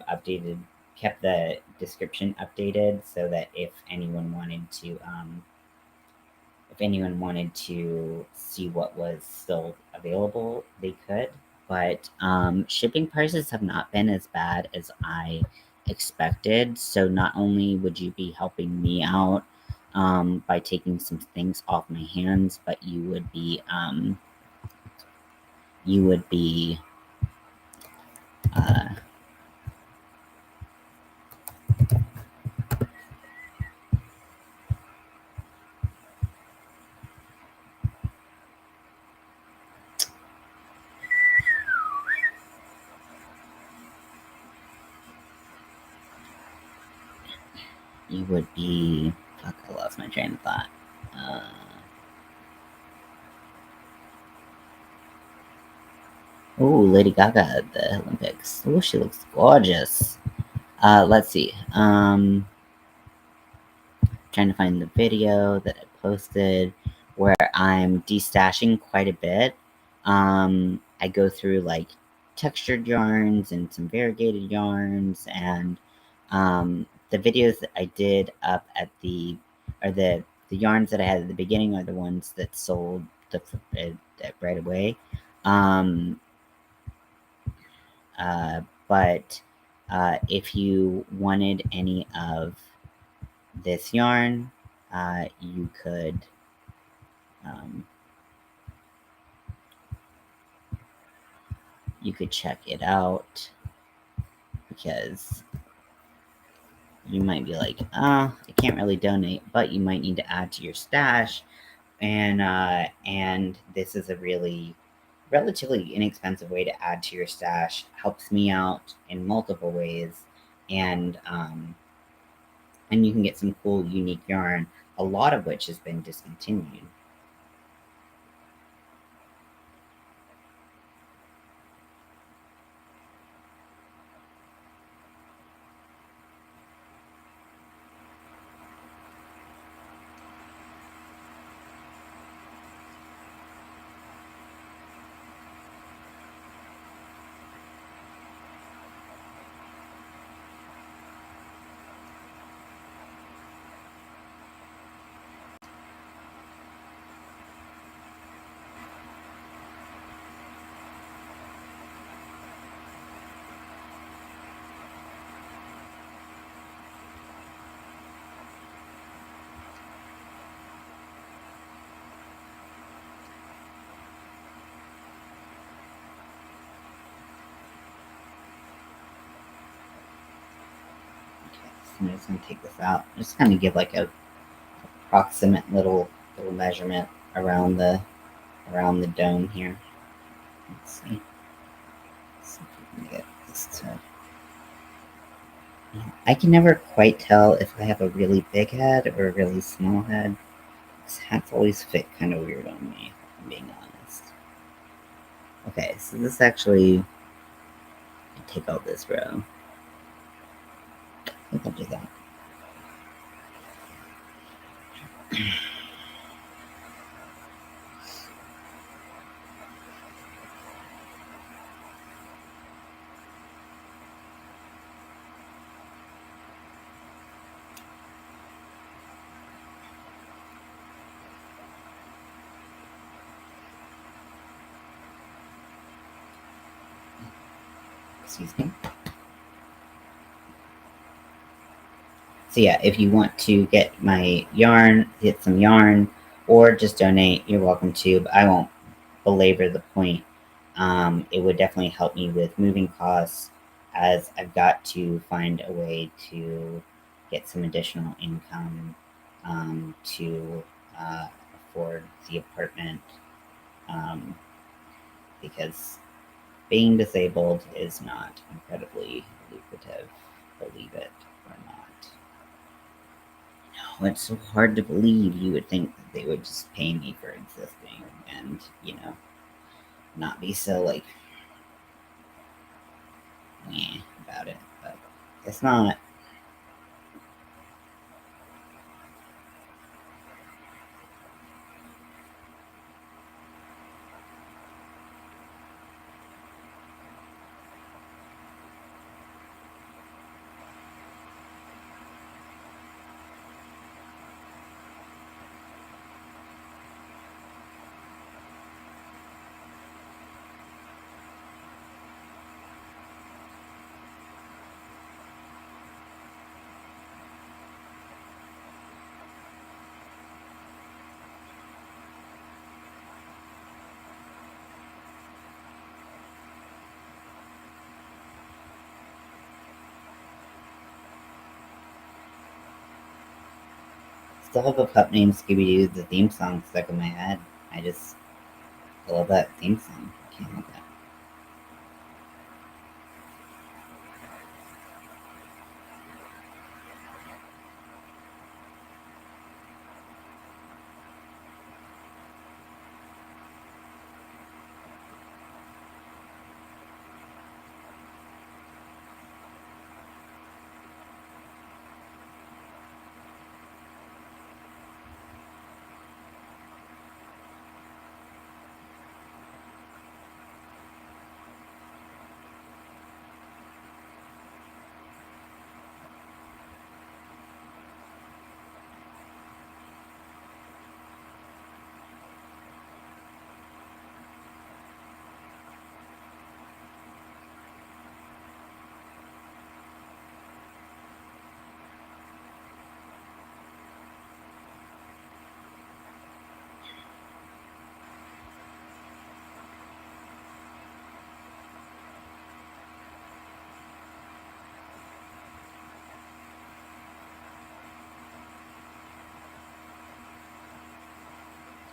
updated, kept the description updated so that if anyone wanted to see what was still available, they could. But shipping prices have not been as bad as I expected. So not only would you be helping me out by taking some things off my hands, but you would be uh, you would be. Fuck, I lost my train of thought. Uh, oh, Lady Gaga at the Olympics. Oh, she looks gorgeous. Let's see. Trying to find the video that I posted where I'm destashing quite a bit. I go through like textured yarns and some variegated yarns, and the videos that I did up at or the yarns that I had at the beginning are the ones that sold right away. Um, but if you wanted any of this yarn, you could um, you could check it out because you might be like, I can't really donate, but you might need to add to your stash, and this is a really relatively inexpensive way to add to your stash. Helps me out in multiple ways, and and you can get some cool, unique yarn, a lot of which has been discontinued. I'm just gonna take this out. Just kind of give like a approximate little measurement around the dome here. Let's see. Let's see if we can get this to. I can never quite tell if I have a really big head or a really small head. These hats always fit kind of weird on me, if I'm being honest. Okay, so this actually, take out this row. I think I'll do that. Excuse me. So yeah, if you want to get my yarn, get some yarn, or just donate, you're welcome to, but I won't belabor the point. It would definitely help me with moving costs, as I've got to find a way to get some additional income to afford the apartment, because being disabled is not incredibly lucrative, believe it or not. No, it's so hard to believe. You would think that they would just pay me for existing and, not be so, like, meh about it, but it's not. Still have a pup named Scooby Doo, the theme song stuck in my head. I love that theme song. I can't help that.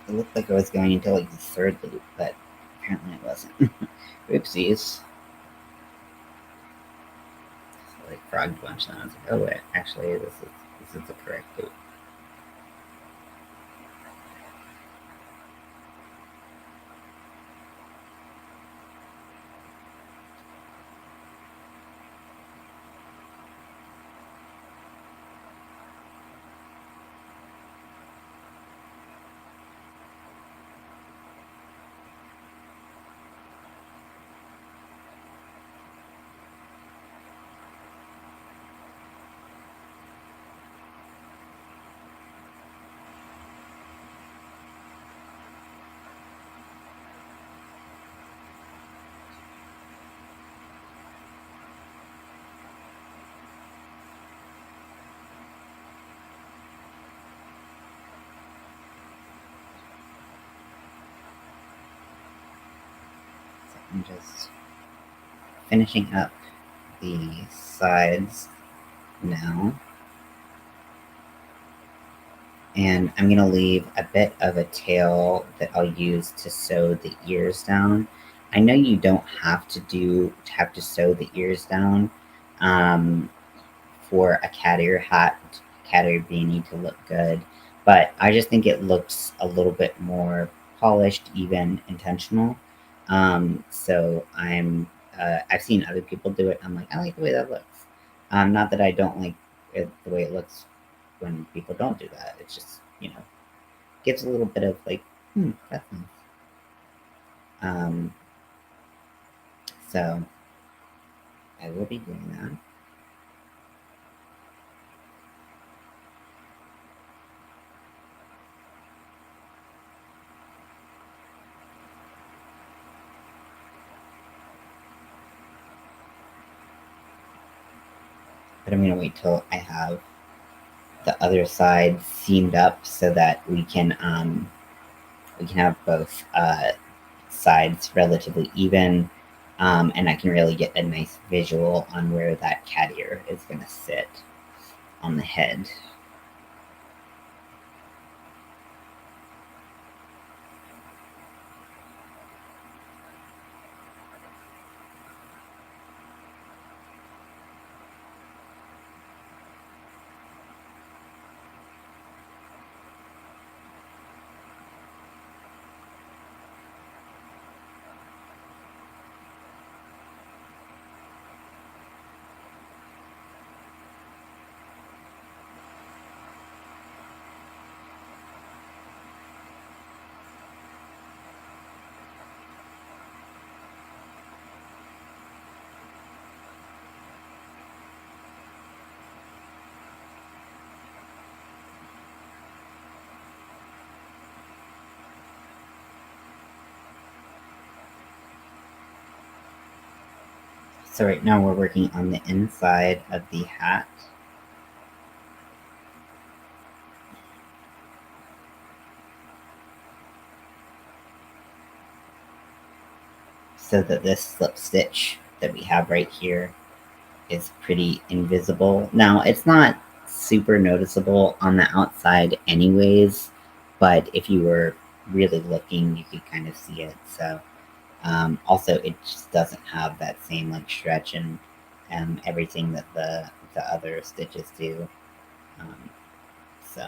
It looked like I was going into like the third loop, but apparently it wasn't. Oopsies. So, like frogged a bunch, and I was like, oh wait, actually this is the correct loop. So I'm just finishing up the sides now. And I'm going to leave a bit of a tail that I'll use to sew the ears down. I know you don't have to sew the ears down for a cat ear hat, cat ear beanie to look good, but I just think it looks a little bit more polished, even intentional. So I've seen other people do it. I'm like, I like the way that looks. Not that I don't like the way it looks when people don't do that. It's just, gives a little bit of like, that's nice. So I will be doing that. But I'm gonna wait till I have the other side seamed up so that we can have both sides relatively even, and I can really get a nice visual on where that cat ear is going to sit on the head. So right now we're working on the inside of the hat. So that this slip stitch that we have right here is pretty invisible. Now, it's not super noticeable on the outside anyways, but if you were really looking, you could kind of see it. So also, it just doesn't have that same like stretch and everything that the other stitches do. Um, so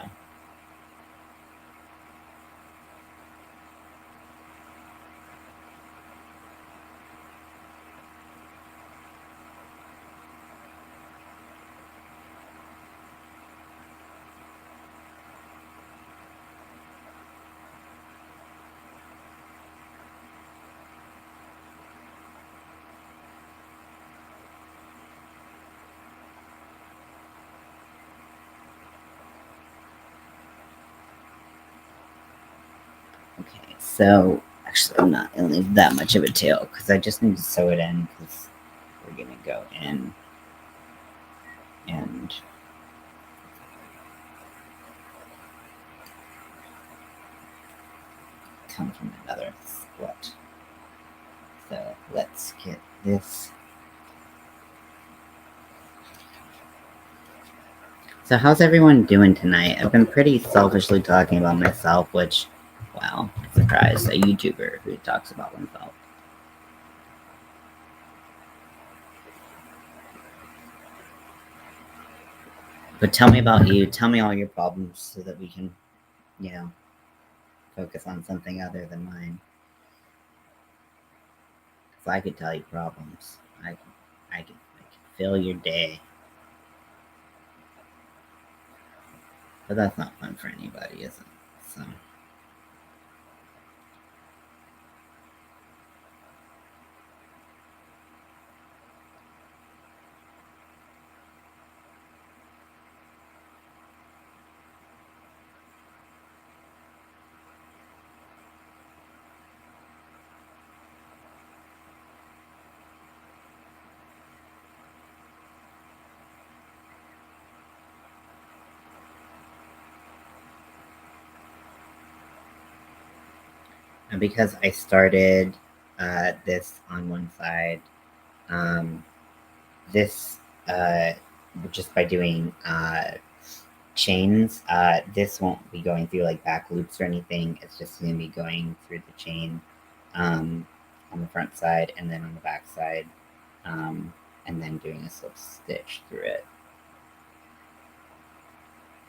okay, so actually, I'm not gonna leave that much of a tail because I just need to sew it in because we're gonna go in and come from another split. So let's get this. So how's everyone doing tonight? I've been pretty selfishly talking about myself, which, wow, surprise, a YouTuber who talks about himself. But tell me about you. Tell me all your problems so that we can, you know, focus on something other than mine. If I could tell you problems, I could fill your day. But that's not fun for anybody, is it? So. And because I started this on one side, this just by doing chains. This won't be going through like back loops or anything. It's just going to be going through the chain on the front side and then on the back side, and then doing a slip stitch through it.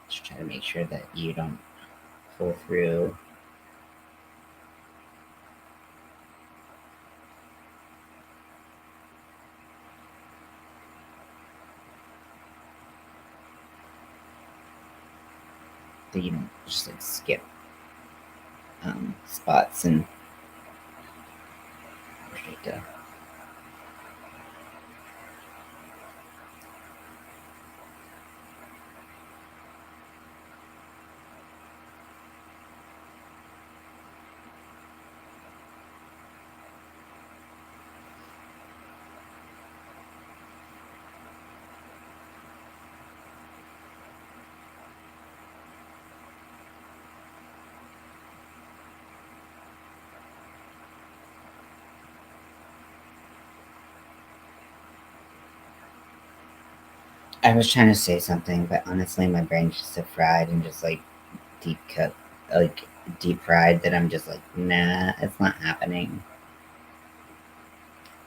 Just try to make sure that you don't pull through. That you don't just like skip spots and straight to. I was trying to say something, but honestly, my brain's just so fried and just like deep cut, like deep fried that I'm just like, nah, it's not happening.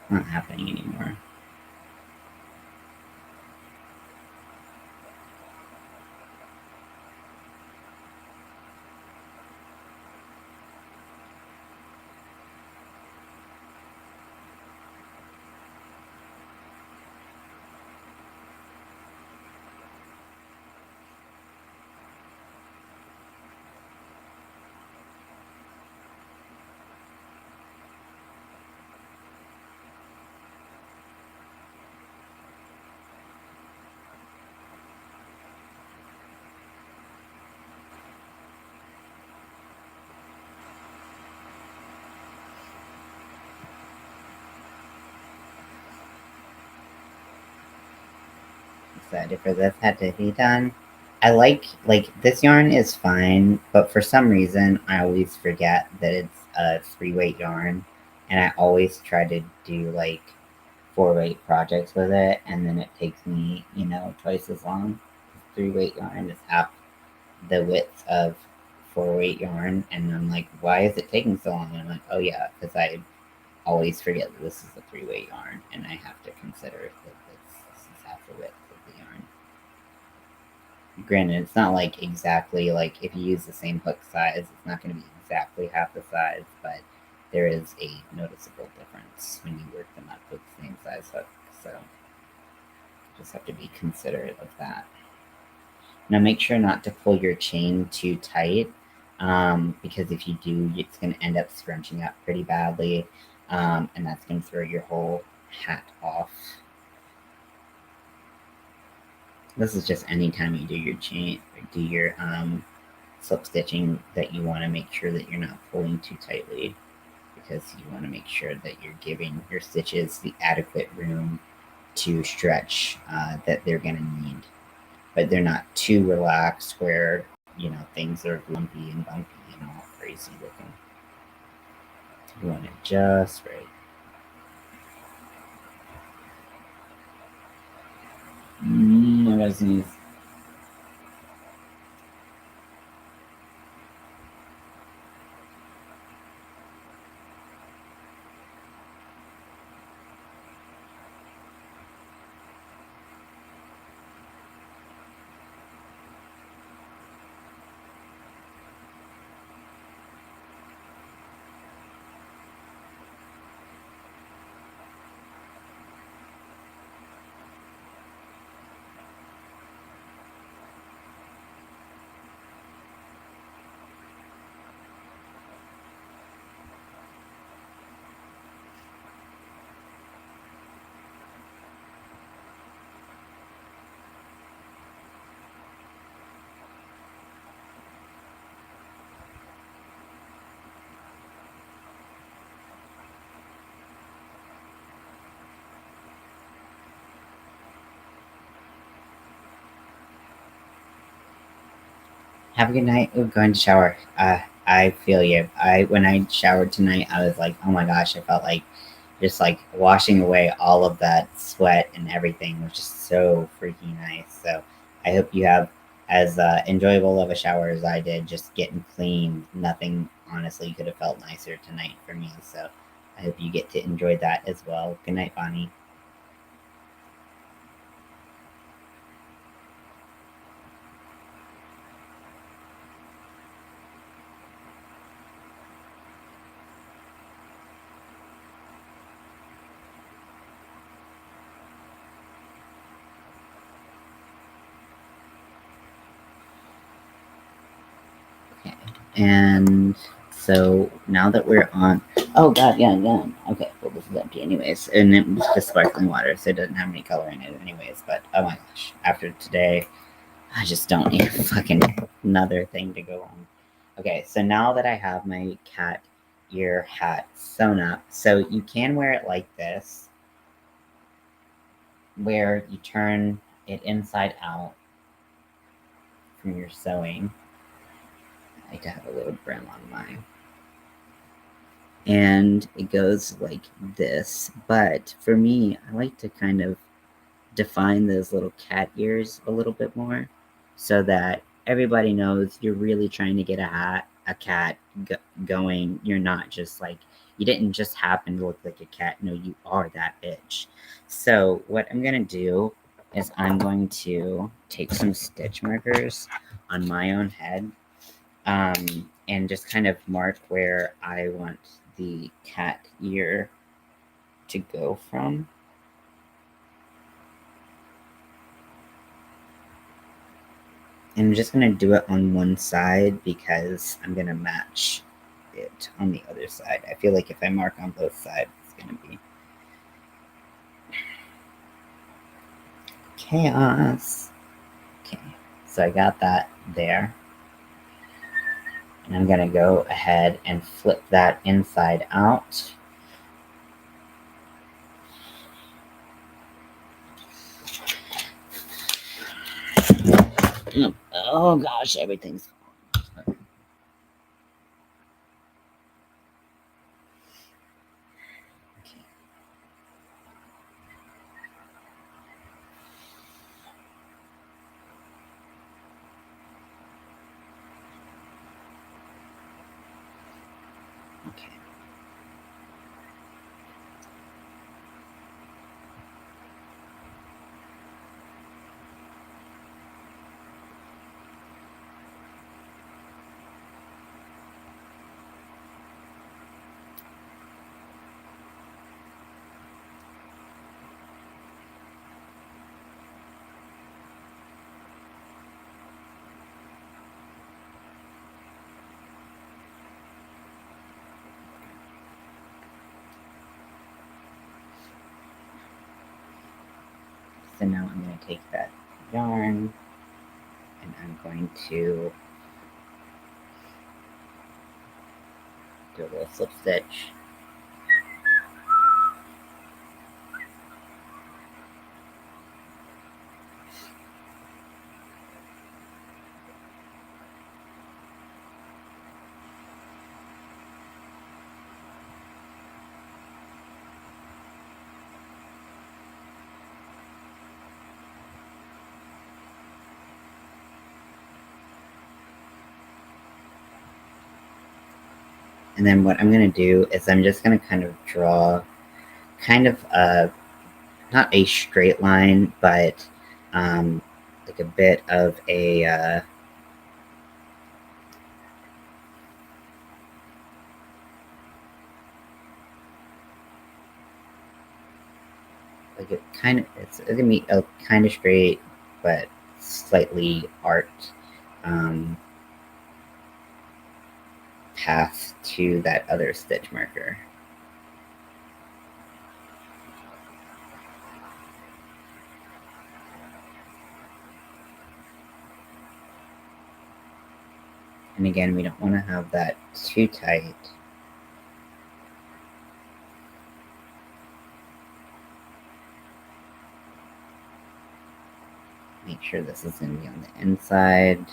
It's not happening anymore. Excited for this had to be done. I like this yarn is fine, but for some reason I always forget that it's a 3-weight yarn, and I always try to do like 4-weight projects with it, and then it takes me twice as long. 3-weight yarn is half the width of 4-weight yarn, and I'm like, why is it taking so long? And I'm like, oh yeah, because I always forget that this is a 3-weight yarn, and I have to consider that this is half the width of the yarn. Granted, it's not like exactly like if you use the same hook size, it's not going to be exactly half the size, but there is a noticeable difference when you work them up with the same size hook. So just have to be considerate of that. Now make sure not to pull your chain too tight, because if you do, it's going to end up scrunching up pretty badly, and that's going to throw your whole hat off. This is just anytime you do your chain, do your slip stitching, that you want to make sure that you're not pulling too tightly, because you want to make sure that you're giving your stitches the adequate room to stretch that they're going to need. But they're not too relaxed where things are lumpy and bumpy and all crazy looking. You want it just right. I gotta sneeze. Have a good night. Ooh, going to shower. I feel you. When I showered tonight, I was like, oh my gosh, I felt like just like washing away all of that sweat and everything was just so freaking nice. So I hope you have as enjoyable of a shower as I did, just getting clean, nothing honestly could have felt nicer tonight for me. So I hope you get to enjoy that as well. Good night, Bonnie. Okay. And so now that we're on, oh god, yeah, yeah. Okay, well this is empty anyways, and it was just sparkling water, so it doesn't have any color in it anyways. But oh my gosh, after today, I just don't need fucking another thing to go on. Okay, so now that I have my cat ear hat sewn up, so you can wear it like this, where you turn it inside out from your sewing. I like to have a little brim on mine. And it goes like this. But for me, I like to kind of define those little cat ears a little bit more so that everybody knows you're really trying to get a cat going. You're not just like, you didn't just happen to look like a cat. No, you are that bitch. So what I'm going to do is I'm going to take some stitch markers on my own head, and just kind of mark where I want the cat ear to go from. And I'm just going to do it on one side because I'm going to match it on the other side. I feel like if I mark on both sides, it's going to be chaos. Okay, so I got that there. And I'm going to go ahead and flip that inside out. Oh gosh, everything's okay. So now I'm going to take that yarn and I'm going to do a little slip stitch. And then what I'm going to do is I'm just going to kind of draw kind of not a straight line, but like a bit of a like it kind of, it's gonna be a kind of straight but slightly arced path to that other stitch marker. And again, we don't want to have that too tight. Make sure this is going to be on the inside.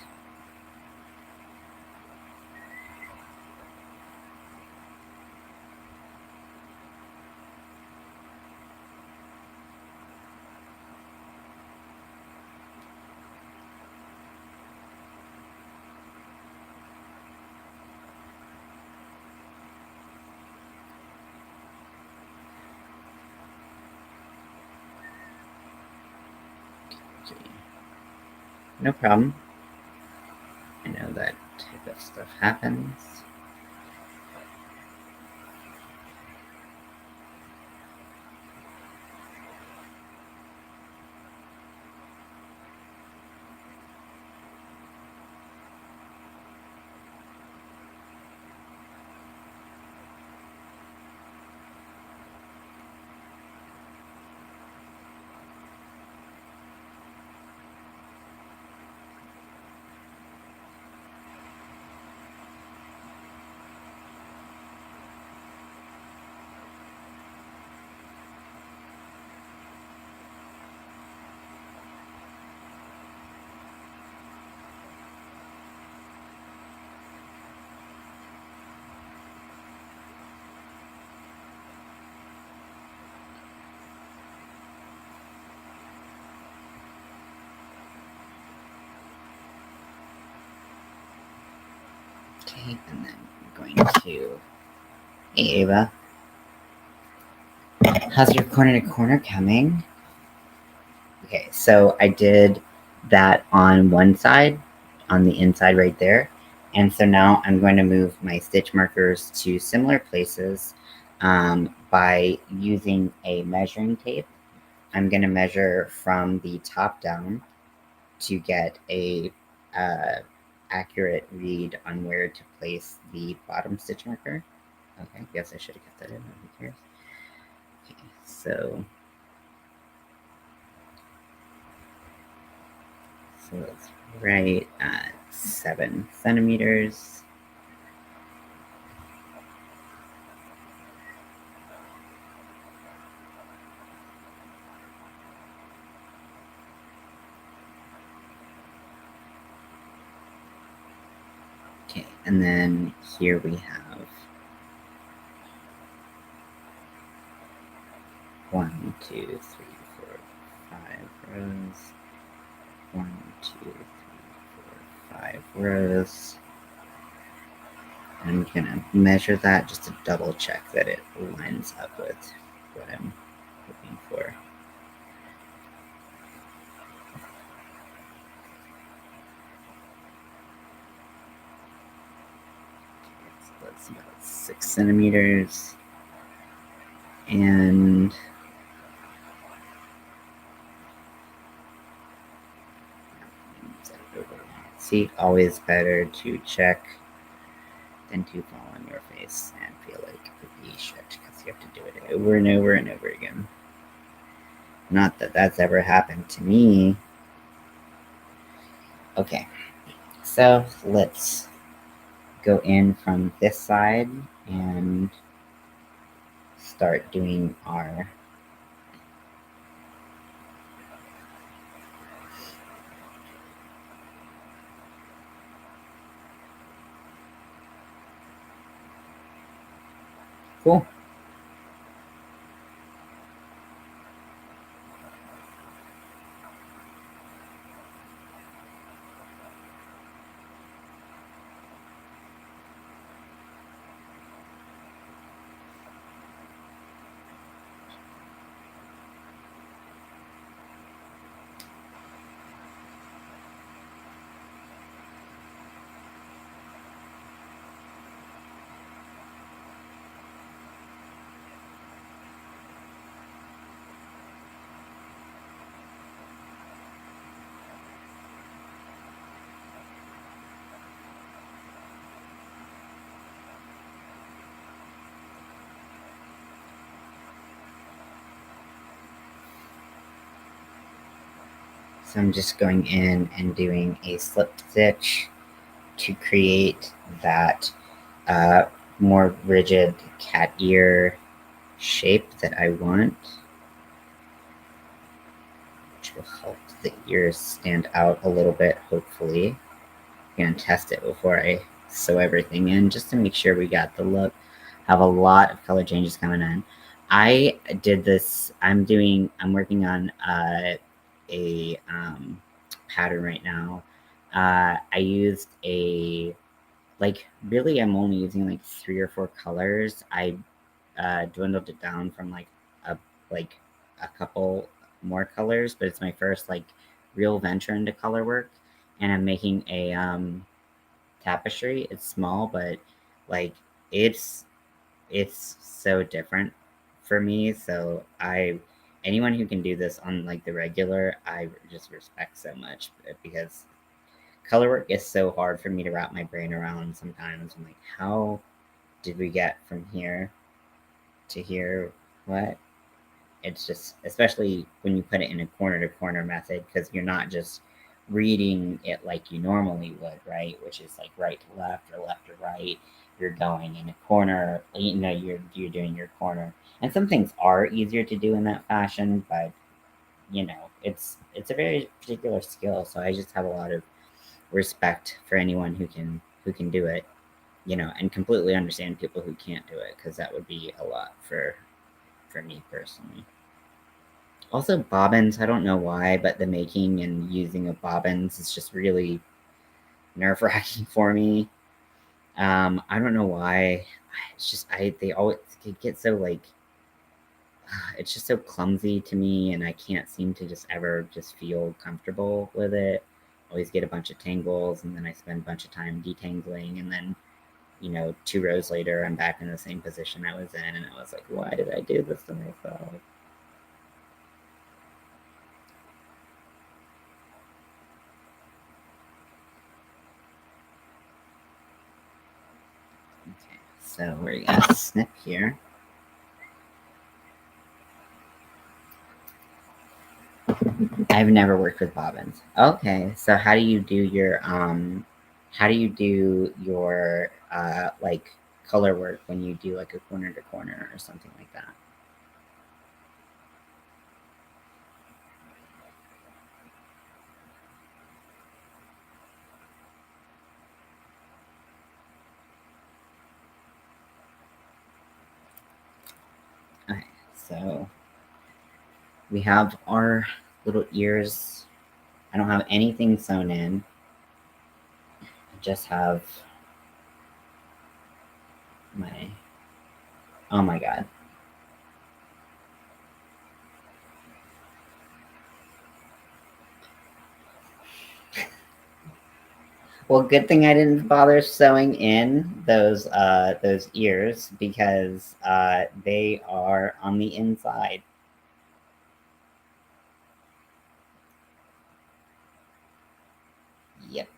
No problem. I know that type of stuff happens. Okay, and then I'm going to... Hey, Ava. How's your corner to corner coming? Okay, so I did that on one side, on the inside right there. And so now I'm going to move my stitch markers to similar places by using a measuring tape. I'm going to measure from the top down to get a accurate read on where to place the bottom stitch marker. Okay, guess I should have kept that in. Who cares? Okay, so it's right at 7 centimeters. Okay, and then here we have 1, 2, 3, 4, 5 rows. 1, 2, 3, 4, 5 rows. I'm gonna measure that just to double check that it lines up with what I'm looking for. So that's about 6 centimeters. And see, always better to check than to fall on your face and feel like you shit because you have to do it over and over and over again. Not that that's ever happened to me. Okay, so let's go in from this side and start doing our cool. So I'm just going in and doing a slip stitch to create that more rigid cat ear shape that I want, which will help the ears stand out a little bit, hopefully. I'm going to test it before I sew everything in, just to make sure we got the look. Have a lot of color changes coming in. I did this, I'm working on a pattern right now. I used really I'm only using like 3 or 4 colors. I dwindled it down from like a couple more colors, but it's my first like real venture into color work, and I'm making a tapestry. It's small, but like it's it's so different for me. So anyone who can do this on like the regular, I just respect so much because color work is so hard for me to wrap my brain around sometimes. I'm like, how did we get from here to here? What? It's just, especially when you put it in a corner to corner method, because you're not just reading it like you normally would, right? Which is like right to left or left to right. You're going in a corner, you're doing your corner. And some things are easier to do in that fashion, but it's a very particular skill. So I just have a lot of respect for anyone who can do it, and completely understand people who can't do it, because that would be a lot for me personally. Also, bobbins, I don't know why, but the making and using of bobbins is just really nerve wracking for me. I don't know why. It's just they always get so like it's just so clumsy to me, and I can't seem to just ever just feel comfortable with it. Always get a bunch of tangles, and then I spend a bunch of time detangling, and then 2 rows later, I'm back in the same position I was in, and I was like, why did I do this to myself? Okay, so we're gonna snip here. I've never worked with bobbins. Okay, so how do you do your like color work when you do like a corner to corner or something like that? Okay, so we have our little ears. I don't have anything sewn in. I just have my, oh my god. Well, good thing I didn't bother sewing in those ears, because they are on the inside. Yep.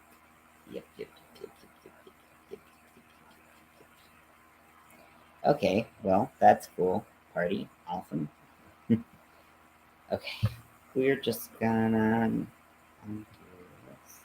Yep, yep, yep, yep, yep, yep, yep, yep. Okay, well, that's cool. Party, awesome. Okay, we're just gonna undo this.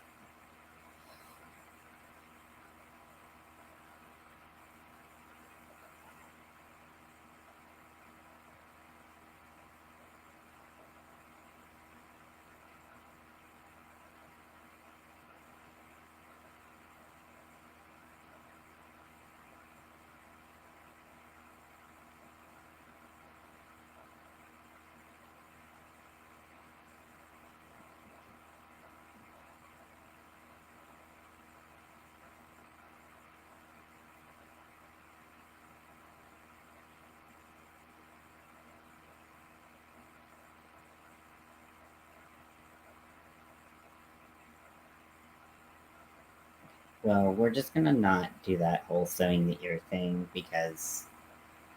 Well, we're just gonna not do that whole sewing the ear thing, because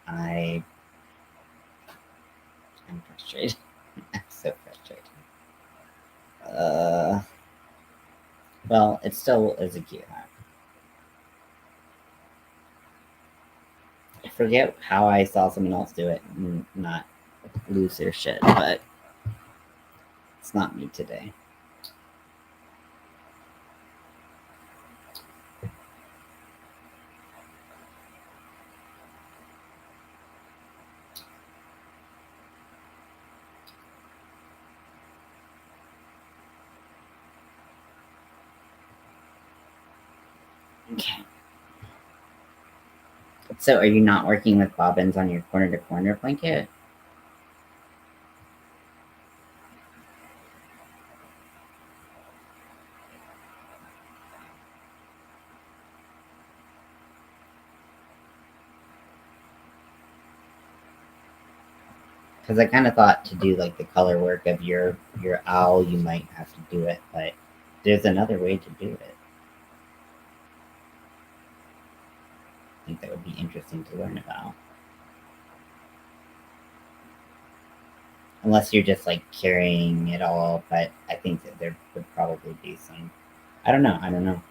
I am frustrated. I'm so frustrated. Uh, well, it still is a cute hat. I forget how I saw someone else do it and not lose their shit, but it's not me today. Okay. So, are you not working with bobbins on your corner to corner blanket? Because I kind of thought to do like the color work of your owl, you might have to do it, but there's another way to do it. I think that would be interesting to learn about. Unless you're just like carrying it all, but I think that there would probably be some. I don't know.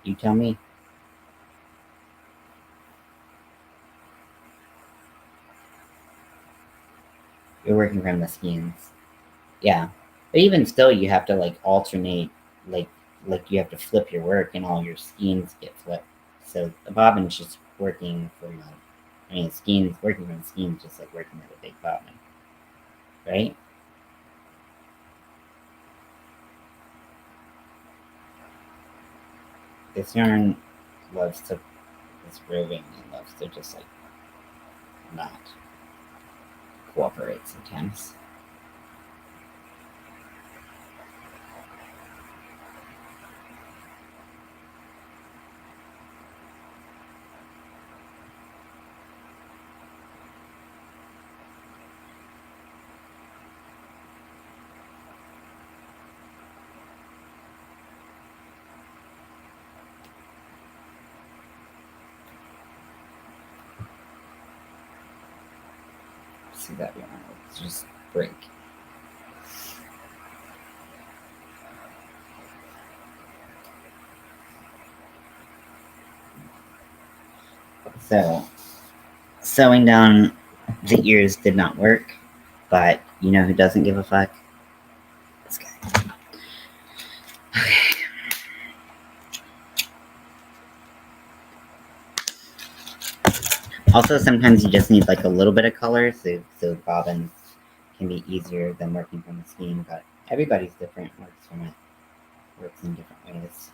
You tell me. You're working from the skeins. Yeah. But even still, you have to like alternate, like you have to flip your work, and all your skeins get flipped. So the bobbin's just working from skeins working from skeins, just like working with a big bobbin, right? This yarn loves to is roving and loves to just like not cooperate sometimes. See that yarn? It's just break. So sewing down the ears did not work, but you know who doesn't give a fuck? This guy. Okay. Also, sometimes you just need like a little bit of color, so bobbins can be easier than working from the skein, but everybody's different, works in different ways.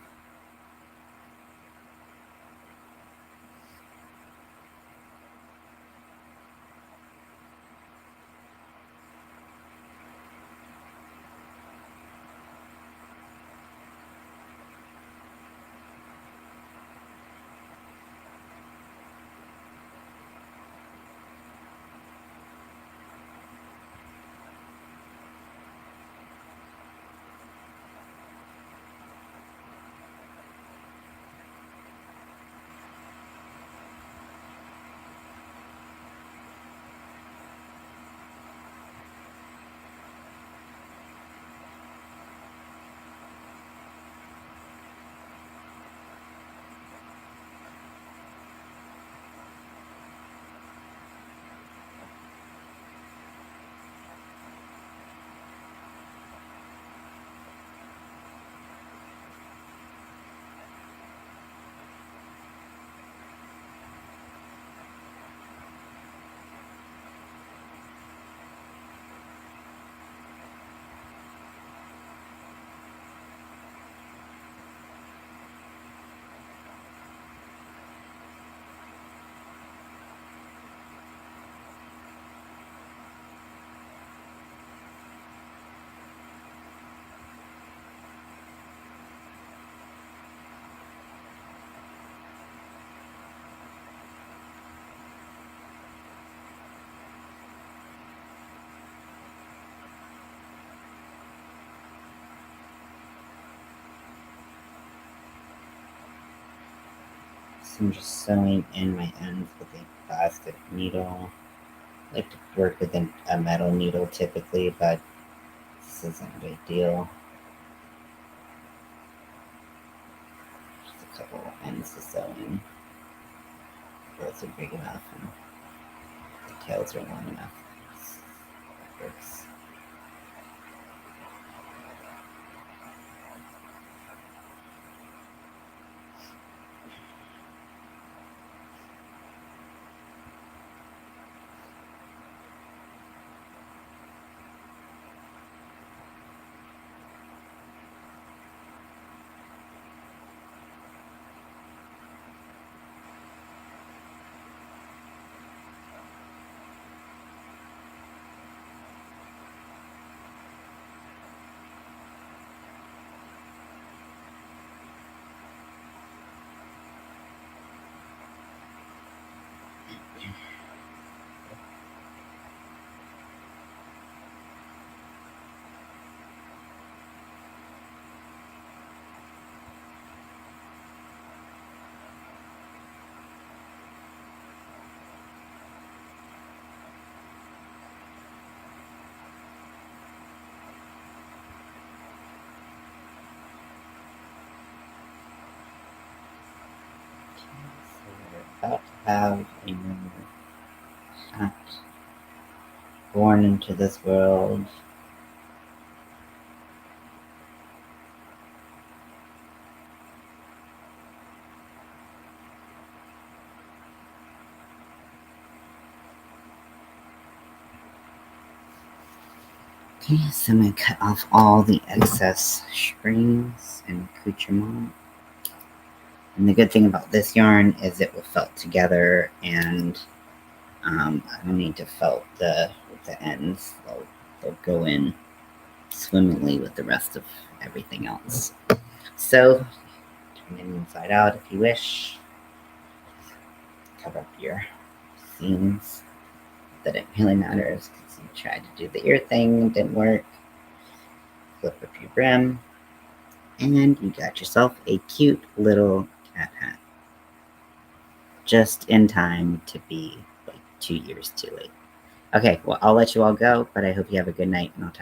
So I'm just sewing in my ends with a plastic needle. I like to work with a metal needle typically, but this isn't a big deal. Just a couple ends to sew in. Those are big enough, and the tails are long enough. That works. have a new hat born into this world. Okay, so I'm going to cut off all the excess strings and accoutrement. And the good thing about this yarn is it will felt together, and I don't need to felt the ends. They'll go in swimmingly with the rest of everything else. So turn it inside out if you wish. Cover up your seams. That it really matters because you tried to do the ear thing, it didn't work. Flip up your brim, and you got yourself a cute little cat hat. Just in time to be like 2 years too late. Okay, well, I'll let you all go, but I hope you have a good night, and I'll talk